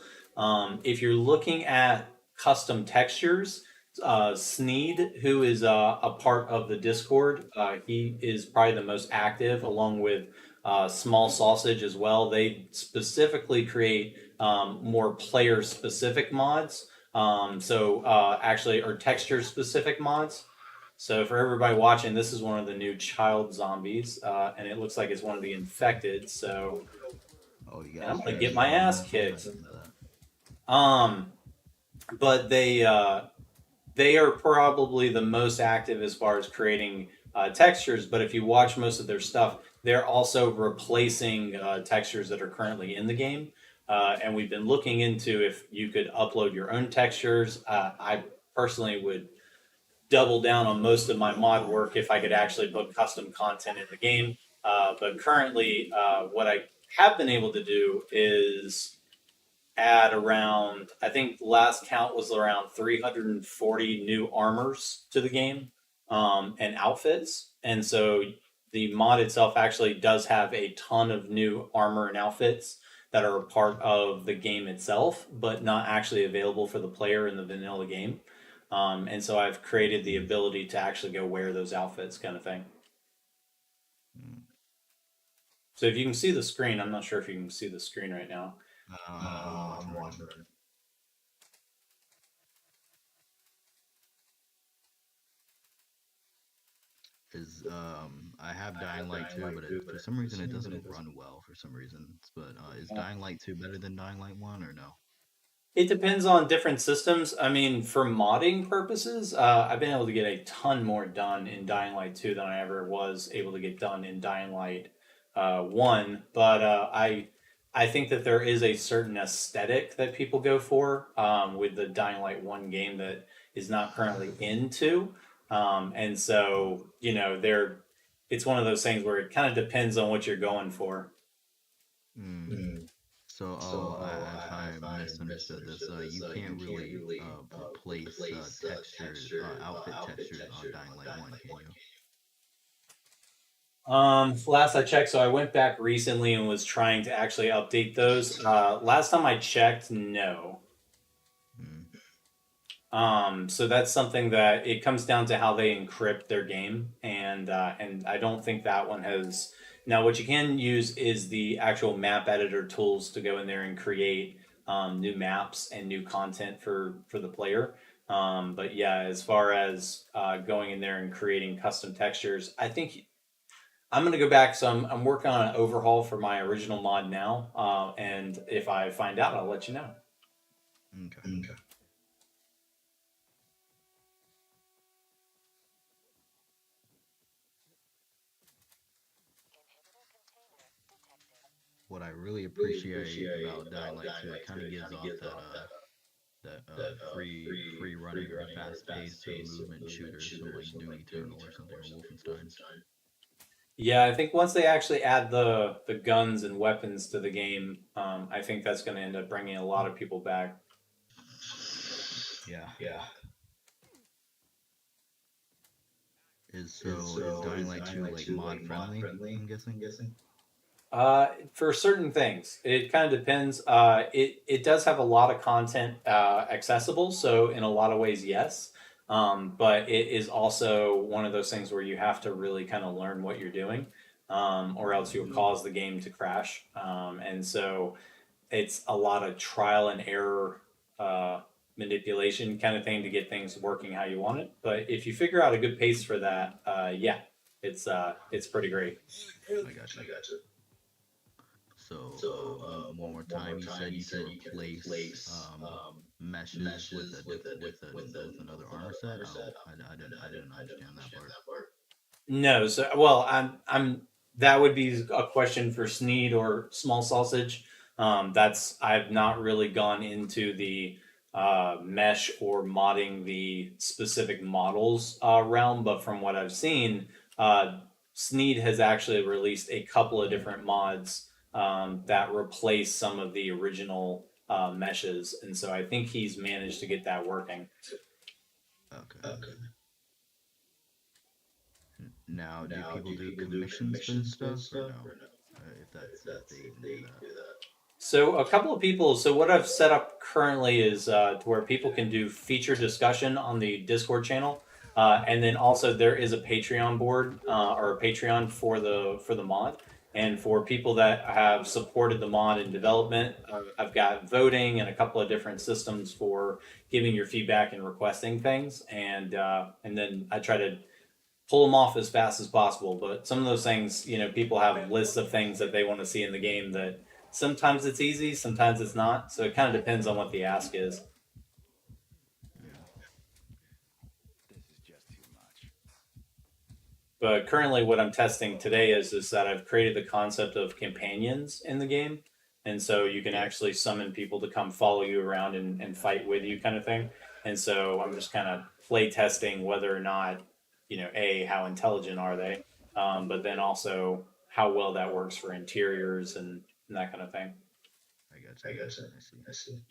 A: If you're looking at custom textures, Sneed, who is a part of the Discord, he is probably the most active, along with Small Sausage as well. They specifically create more player specific mods. Actually, or texture specific mods. So for everybody watching, this is one of the new child zombies, and it looks like it's one of the infected. So,
B: Oh, you
A: and I'm
B: guys
A: gonna
B: trying to
A: get my
B: spawn
A: ass
B: more? I'm not
A: kicked.
B: into that.
A: Um, but they are probably the most active as far as creating textures. But if you watch most of their stuff, they're also replacing textures that are currently in the game. And we've been looking into if you could upload your own textures. I personally would double down on most of my mod work if I could actually put custom content in the game. But currently, what I have been able to do is add around, I think last count was around 340 new armors to the game and outfits. And so the mod itself actually does have a ton of new armor and outfits that are a part of the game itself, but not actually available for the player in the vanilla game. And so I've created the ability to actually go wear those outfits, kind of thing.
B: Mm.
A: So if you can see the screen, I'm not sure if you can see the screen right now.
B: I'm watching right now. Is I have Dying Light 2, but for some reason it doesn't run well for some reasons. But is Dying Light 2 better than Dying Light 1 or no?
A: It depends on different systems. I mean, for modding purposes, I've been able to get a ton more done in Dying Light 2 than I ever was able to get done in Dying Light 1. But I think that there is a certain aesthetic that people go for with the Dying Light 1 game that is not currently into. And so, it's one of those things where it kind of depends on what you're going for.
B: Mm. So, if I misunderstood this, you can't really replace textures, outfit textures on Dying Light 1, can you?
A: Last I checked, so I went back recently and was trying to actually update those. Last time I checked, no.
B: Mm.
A: So that's something that it comes down to how they encrypt their game, and I don't think that one has. Now, what you can use is the actual map editor tools to go in there and create new maps and new content for the player. But yeah, as far as going in there and creating custom textures, I think I'm gonna go back. So I'm working on an overhaul for my original mod now, and if I find out, I'll let you know.
B: Okay. What I really appreciate about Dying Light 2, it kind of gives off that free running, fast paced movement shooters from like Doom Eternal or something or Wolfenstein.
A: Yeah, I think once they actually add the guns and weapons to the game, I think that's going to end up bringing a lot of people back.
B: Yeah. Is Dying Light 2 like mod friendly? I'm guessing.
A: For certain things, it kind of depends. It does have a lot of content accessible, so in a lot of ways, yes. But it is also one of those things where you have to really kind of learn what you're doing, or else you'll cause the game to crash. And so it's a lot of trial and error manipulation kind of thing to get things working how you want it. But if you figure out a good pace for that, yeah, it's pretty great.
B: I got you. So, one more time, you said you can replace meshes with with another armor set. I didn't understand that part.
A: No, so well, I'm that would be a question for Sneed or Small Sausage. That's I've not really gone into the mesh or modding the specific models realm, but from what I've seen, Sneed has actually released a couple of different mods that replace some of the original meshes, and so I think he's managed to get that working.
B: Okay. Now, do people do commissions for this stuff or no? If they even do that.
A: So a couple of people. So what I've set up currently is to where people can do feature discussion on the Discord channel, and then also there is a Patreon board or a Patreon for the mod. And for people that have supported the mod in development, I've got voting and a couple of different systems for giving your feedback and requesting things. And then I try to pull them off as fast as possible. But some of those things, people have lists of things that they want to see in the game that sometimes it's easy, sometimes it's not. So it kind of depends on what the ask is.
B: Yeah.
A: But currently, what I'm testing today is that I've created the concept of companions in the game, and so you can
B: Yeah.
A: actually summon people to come follow you around and fight with you, kind of thing. And so I'm just kind of play testing whether or not, a how intelligent are they, but then also how well that works for interiors and that kind of thing.
B: I got you. I see.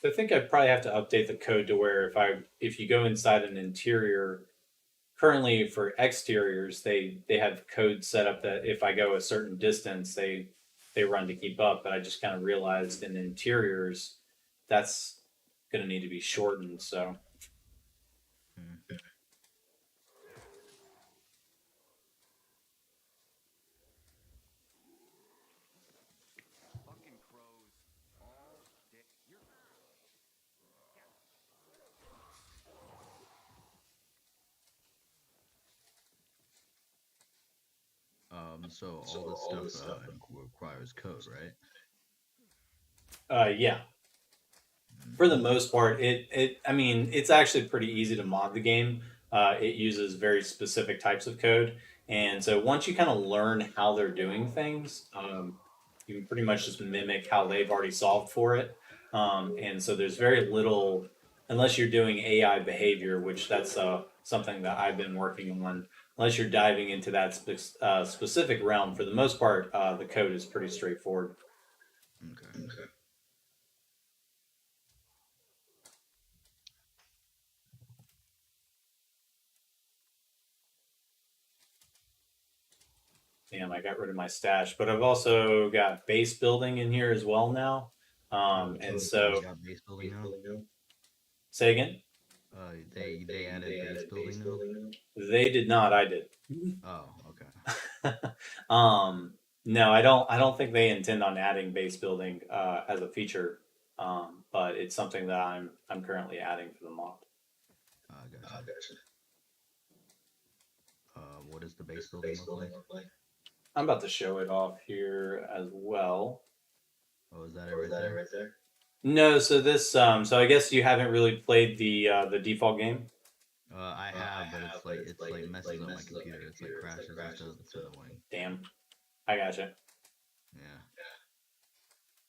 A: So I think I'd probably have to update the code to where if you go inside an interior currently for exteriors, they have code set up that if I go a certain distance, they run to keep up. But I just kind of realized in interiors, that's going to need to be shortened. So
B: Hmm. So all this stuff requires code, right?
A: yeah, for the
B: Mm.
A: most part, it I mean, it's actually pretty easy to mod the game. It uses very specific types of code, and so once you kind of learn how they're doing things, you can pretty much just mimic how they've already solved for it. And so there's very little, unless you're doing AI behavior, which that's something that I've been working on. Unless you're diving into that specific realm, for the most part, the code is pretty straightforward.
B: Okay.
A: Damn, I got rid of my stash, but I've also got base building in here as well now. And
B: So you
A: so,
B: got base building now?
A: say again?
B: They added base building now?
A: They did not. I did.
B: Oh, okay.
A: um, no, I don't think they intend on adding base building as a feature. But it's something that I'm currently adding for the mod.
B: Gotcha. What does the base building look like?
A: I'm about to show it off here as well.
B: Oh, is that it right there?
A: No, so so I guess you haven't really played the default game.
B: I have, but it's like messes up my computer. It's like crashes and stuff. It's annoying.
A: Damn, I gotcha.
B: Yeah.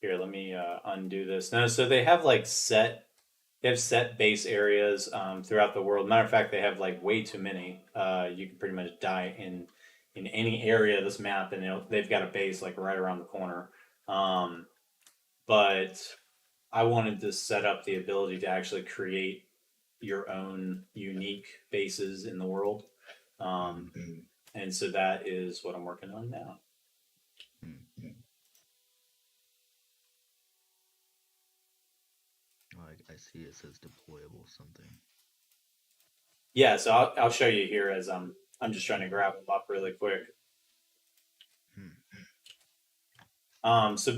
A: Here, let me undo this. No, so they have set base areas throughout the world. Matter of fact, they have like way too many. You can pretty much die in any area of this map, and they've got a base like right around the corner. Um, but I wanted to set up the ability to actually create your own unique bases in the world. Um,
B: Mm-hmm.
A: and so that is what I'm working on now.
B: Hmm. Oh, I see. It says deployable something.
A: Yeah, so I'll show you here as I'm just trying to grab them up really quick.
B: Hmm.
A: So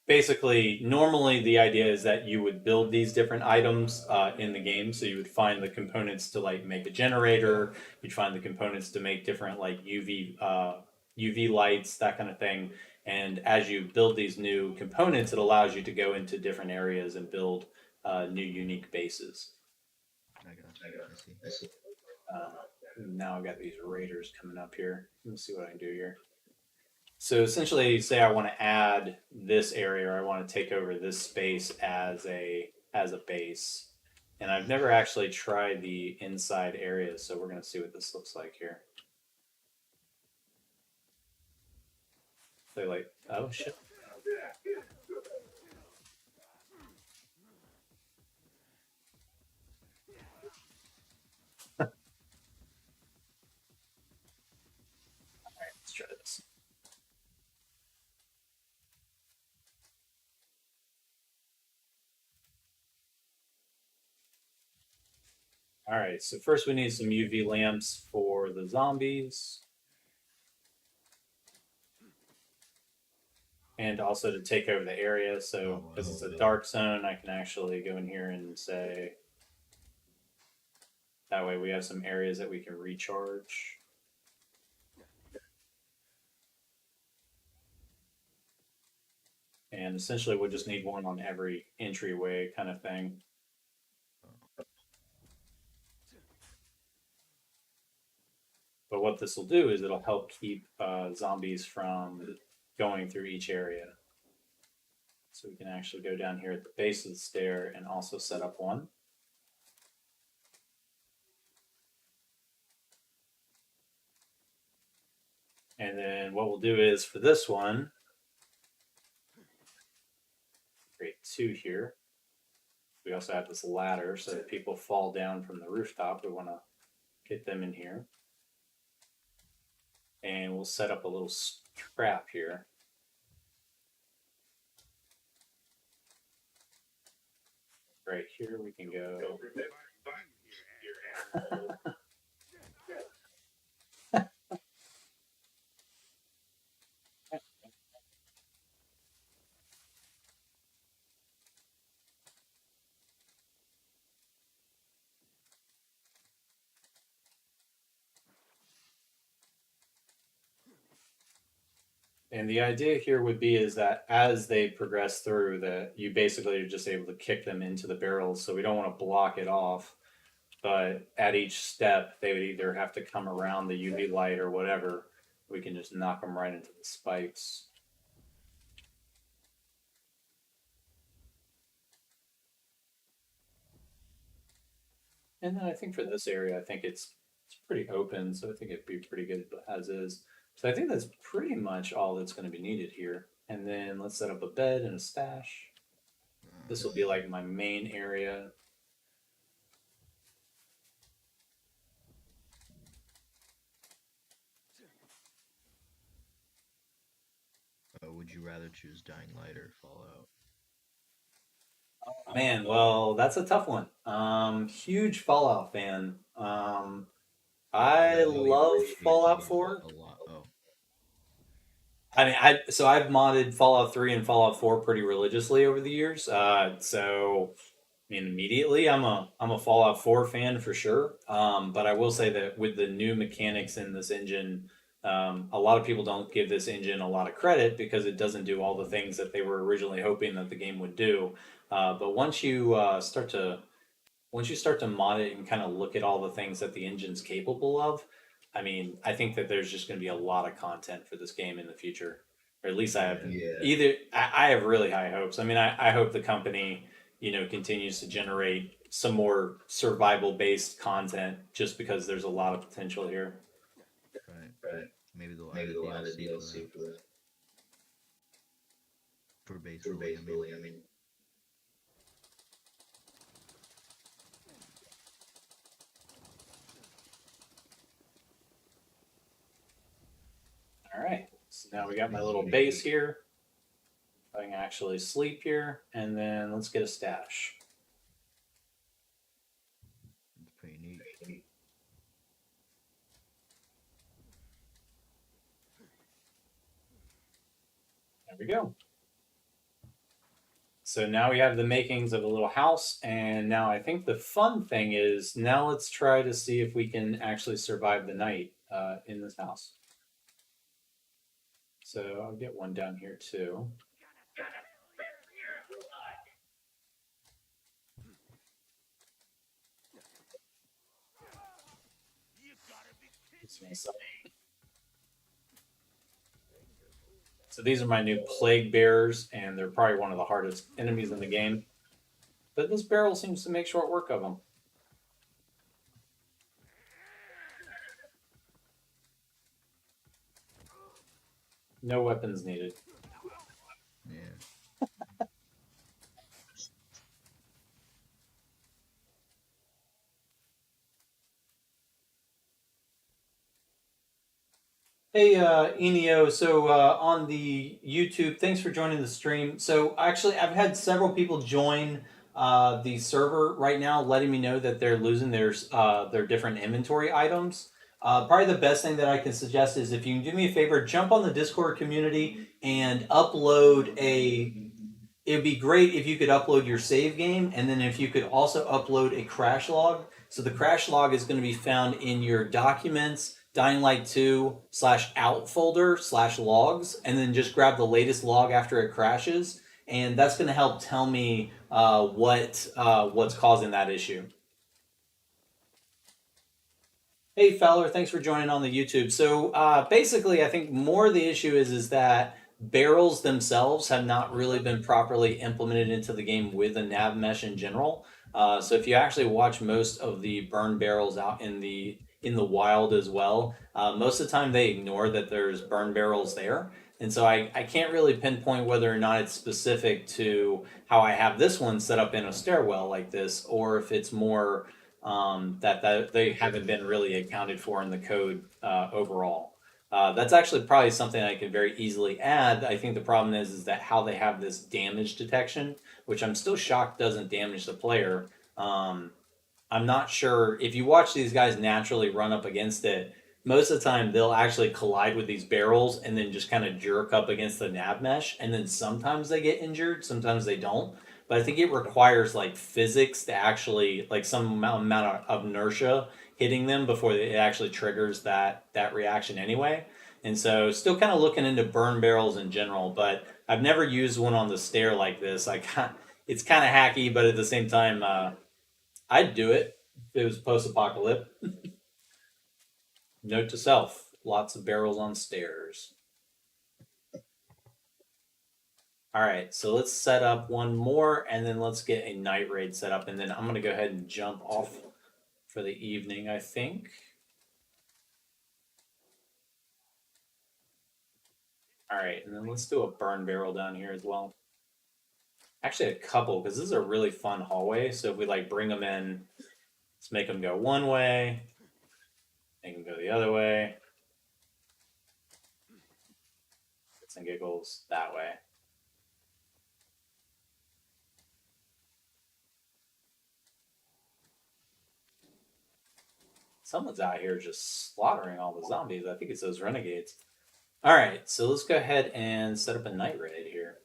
A: basically, normally the idea is that you would build these different items in the game. So you would find the components to like make a generator. You'd find the components to make different like UV lights, that kind of thing. And as you build these new components, it allows you to go into different areas and build new unique bases.
B: I got you. I see.
A: Uh, Now I've got these raiders coming up here. Let's see what I can do here. So essentially, say I want to add this area, or I want to take over this space as a base, and I've never actually tried the inside areas, so we're gonna see what this looks like here. So like, oh shit, let's try this. All right, so first we need some UV lamps for the zombies, and also to take over the area.
B: Oh
A: So because
B: wow.
A: it's a dark zone, I can actually go in here and say that way we have some areas that we can recharge. And essentially we'll just need one on every entryway kind of thing. But what this will do is it'll help keep zombies from going through each area. So we can actually go down here at the base of the stair and also set up one. And then what we'll do is for this one, create two here. We also have this ladder so that people fall down from the rooftop. We want to Get them in here. And we'll set up a little trap here. Right here we can go. And the idea here would be is that as they progress through, that you basically are just able to kick them into the barrels. So we don't want to block it off, but at each step they would either have to come around the UV light or whatever. We can just knock them right into the spikes. And then I think for this area, I think it's pretty open, so I think it'd be pretty good as is. So I think that's pretty much all that's going to be needed here. And then let's set up a bed and a stash. This will be like my main area.
B: Would you rather choose Dying Light or Fallout?
A: Man, well, that's a tough one. Huge Fallout fan. I
B: I know you
A: love
B: appreciate the
A: Fallout
B: games
A: 4.
B: a lot. Oh,
A: I mean, I've modded Fallout 3 and Fallout 4 pretty religiously over the years. So I mean, immediately, I'm a Fallout 4 fan for sure. But I will say that with the new mechanics in this engine, a lot of people don't give this engine a lot of credit because it doesn't do all the things that they were originally hoping that the game would do. But once you start to mod it and kind of look at all the things that the engine's capable of, I mean, I think that there's just going to be a lot of content for this game in the future. Or at least I have
B: yeah.
A: I have really high hopes. I mean, I hope the company, continues to generate some more survival based content just because there's a lot of potential here.
B: Right. Maybe they'll add a DLC for that. For base building, I mean.
A: All right. So now we got my little base here. I can actually sleep here, and then let's get a stash.
B: It's pretty neat.
A: There we go. So now we have the makings of a little house, and now I think the fun thing is now let's try to see if we can actually survive the night in this house. So I'll get one down here too. So these are my new plague bearers, and they're probably one of the hardest enemies in the game. But this barrel seems to make short work of them. No weapons needed.
B: Yeah.
A: Hey, Enio. So on the YouTube, thanks for joining the stream. So actually, I've had several people join the server right now, letting me know that they're losing their different inventory items. Probably the best thing that I can suggest is if you can do me a favor, jump on the Discord community and upload a. It would be great if you could upload your save game, and then if you could also upload a crash log. So the crash log is going to be found in your documents, Dying Light 2 /out folder /logs, and then just grab the latest log after it crashes, and that's going to help tell me what's causing that issue. Hey Fowler, thanks for joining on the YouTube. So basically, I think more of the issue is that barrels themselves have not really been properly implemented into the game with a nav mesh in general. So if you actually watch most of the burn barrels out in the wild as well, most of the time they ignore that there's burn barrels there. And so I can't really pinpoint whether or not it's specific to how I have this one set up in a stairwell like this, or if it's more that they haven't been really accounted for in the code overall. That's actually probably something I could very easily add. I think the problem is that how they have this damage detection, which I'm still shocked doesn't damage the player. Um, I'm not sure if you watch these guys naturally run up against it. Most of the time, they'll actually collide with these barrels and then just kind of jerk up against the nav mesh. And then sometimes they get injured, sometimes they don't. But I think it requires like physics to actually like some amount of inertia hitting them before it actually triggers that reaction anyway. And so, still kind of looking into burn barrels in general, but I've never used one on the stair like this. It's kind of hacky, but at the same time, I'd do it if it was post-apocalyptic. Note to self: lots of barrels on stairs. All right, so let's set up one more, and then let's get a night raid set up, and then I'm gonna go ahead and jump off for the evening, I think. All right, and then let's do a burn barrel down here as well. Actually, a couple, because this is a really fun hallway. So if we like bring them in, let's make them go one way, make them go the other way, get some giggles that way. Someone's out here just slaughtering all the zombies. I think it's those renegades. All right, so let's go ahead and set up a night raid here.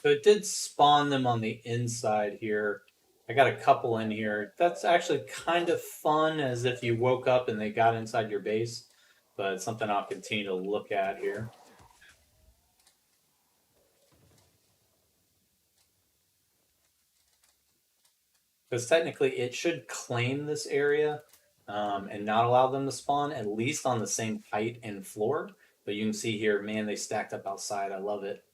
A: So it did spawn them on the inside here. I got a couple in here. That's actually kind of fun, as if you woke up and they got inside your base, but it's something I'll continue to look at here. Because technically it should claim this area and not allow them to spawn, at least on the same height and floor. But you can see here, man, they stacked up outside. I love it.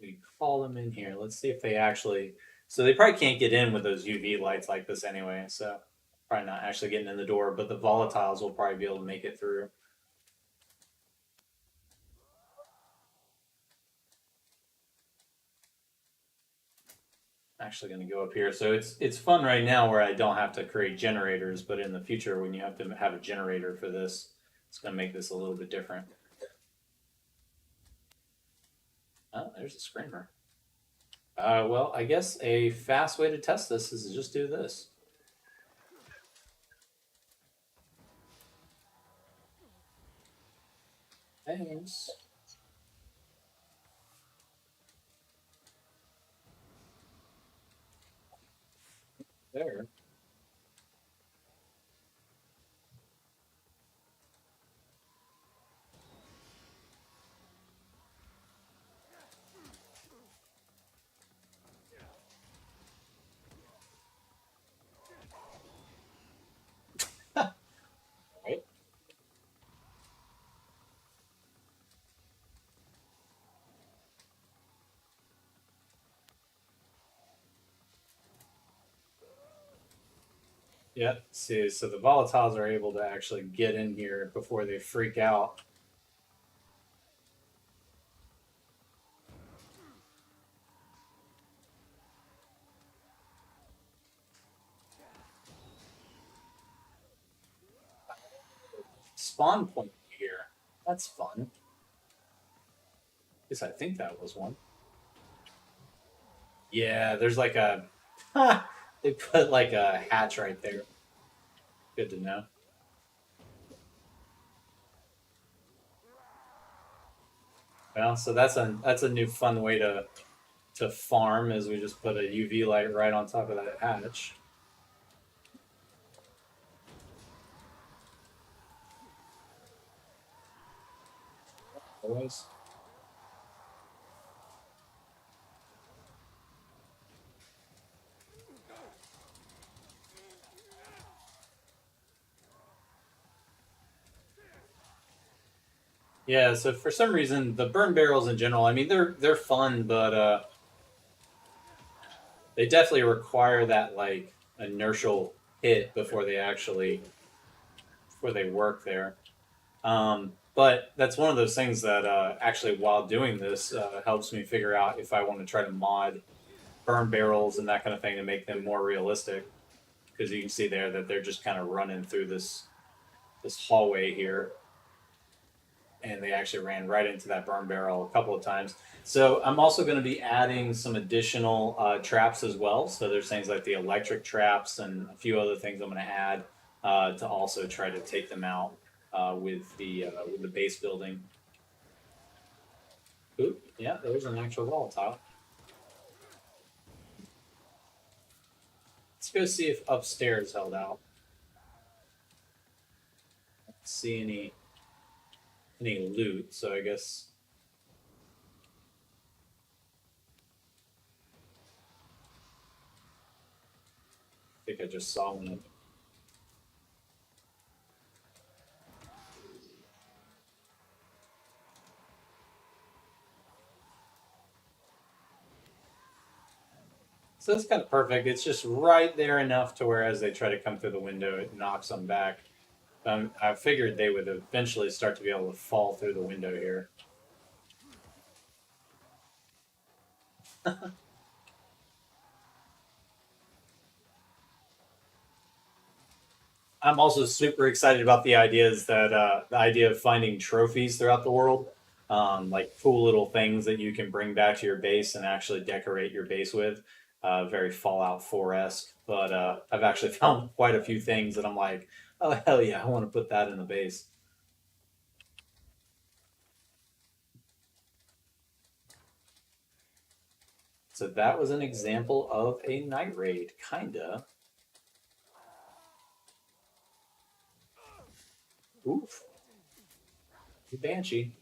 A: We call them in here. Let's see if they actually. So they probably can't get in with those UV lights like this anyway. So probably not actually getting in the door, but the volatiles will probably be able to make it through. Actually going to go up here. So it's fun right now where I don't have to create generators, but in the future when you have to have a generator for this, it's going to make this a little bit different. Oh, there's a screamer. Well, I guess a fast way to test this is to just do this. Thanks. There. Right? Yep. See, so the volatiles are able to actually get in here before they freak out. Spawn point here. That's fun. At least I think that was one. Yeah, there's like a. They put like a hatch right there. Good to know. Well, so that's a new fun way to farm, is we just put a UV light right on top of that hatch. Otherwise, Yeah, so for some reason, the burn barrels in general, I mean, they're fun, but they definitely require that like inertial hit before they work there. But that's one of those things that actually, while doing this, helps me figure out if I want to try to mod burn barrels and that kind of thing to make them more realistic. Because you can see there that they're just kind of running through this hallway here, and they actually ran right into that burn barrel a couple of times. So I'm also going to be adding some additional traps as well. So there's things like the electric traps and a few other things I'm going to add to also try to take them out with the base building. Oop, yeah, there's an actual volatile. Let's go see if upstairs held out. See any loot. So I guess I think I just saw one. So that's kind of perfect. It's just right there enough to where as they try to come through the window, it knocks them back. I figured they would eventually start to be able to fall through the window here. I'm also super excited about the idea of finding trophies throughout the world, like cool little things that you can bring back to your base and actually decorate your base with. Very Fallout 4 esque, but I've actually found quite a few things that I'm like, oh hell yeah, I want to put that in the base. So that was an example of a night raid, kinda. Oof, Banshee.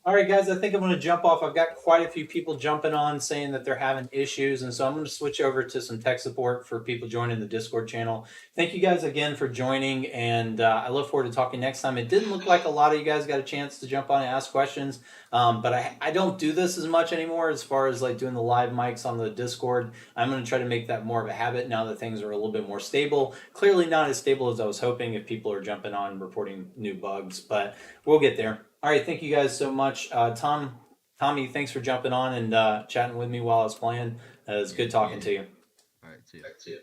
A: All right, guys, I think I'm going to jump off. I've got quite a few people jumping on saying that they're having issues. And so I'm going to switch over to some tech support for people joining the Discord channel. Thank you guys again for joining. And I look forward to talking next time. It didn't look like a lot of you guys got a chance to jump on and ask questions. But I don't do this as much anymore as far as like doing the live mics on the Discord. I'm going to try to make that more of a habit now that things are a little bit more stable. Clearly not as stable as I was hoping if people are jumping on reporting new bugs, but we'll get there. All right, thank you guys so much. Tommy, thanks for jumping on and chatting with me while I was playing. It was good talking to you.
B: All right, see
C: Back to
B: you.
C: you.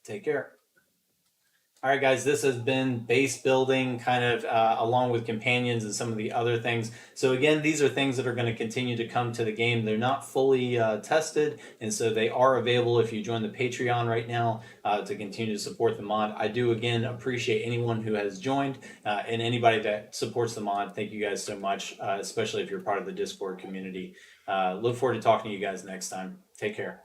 A: Take care. All right, guys, this has been base building kind of along with companions and some of the other things. So, again, these are things that are going to continue to come to the game. They're not fully tested, and so they are available if you join the Patreon right now to continue to support the mod. I do, again, appreciate anyone who has joined and anybody that supports the mod. Thank you guys so much, especially if you're part of the Discord community. Look forward to talking to you guys next time. Take care.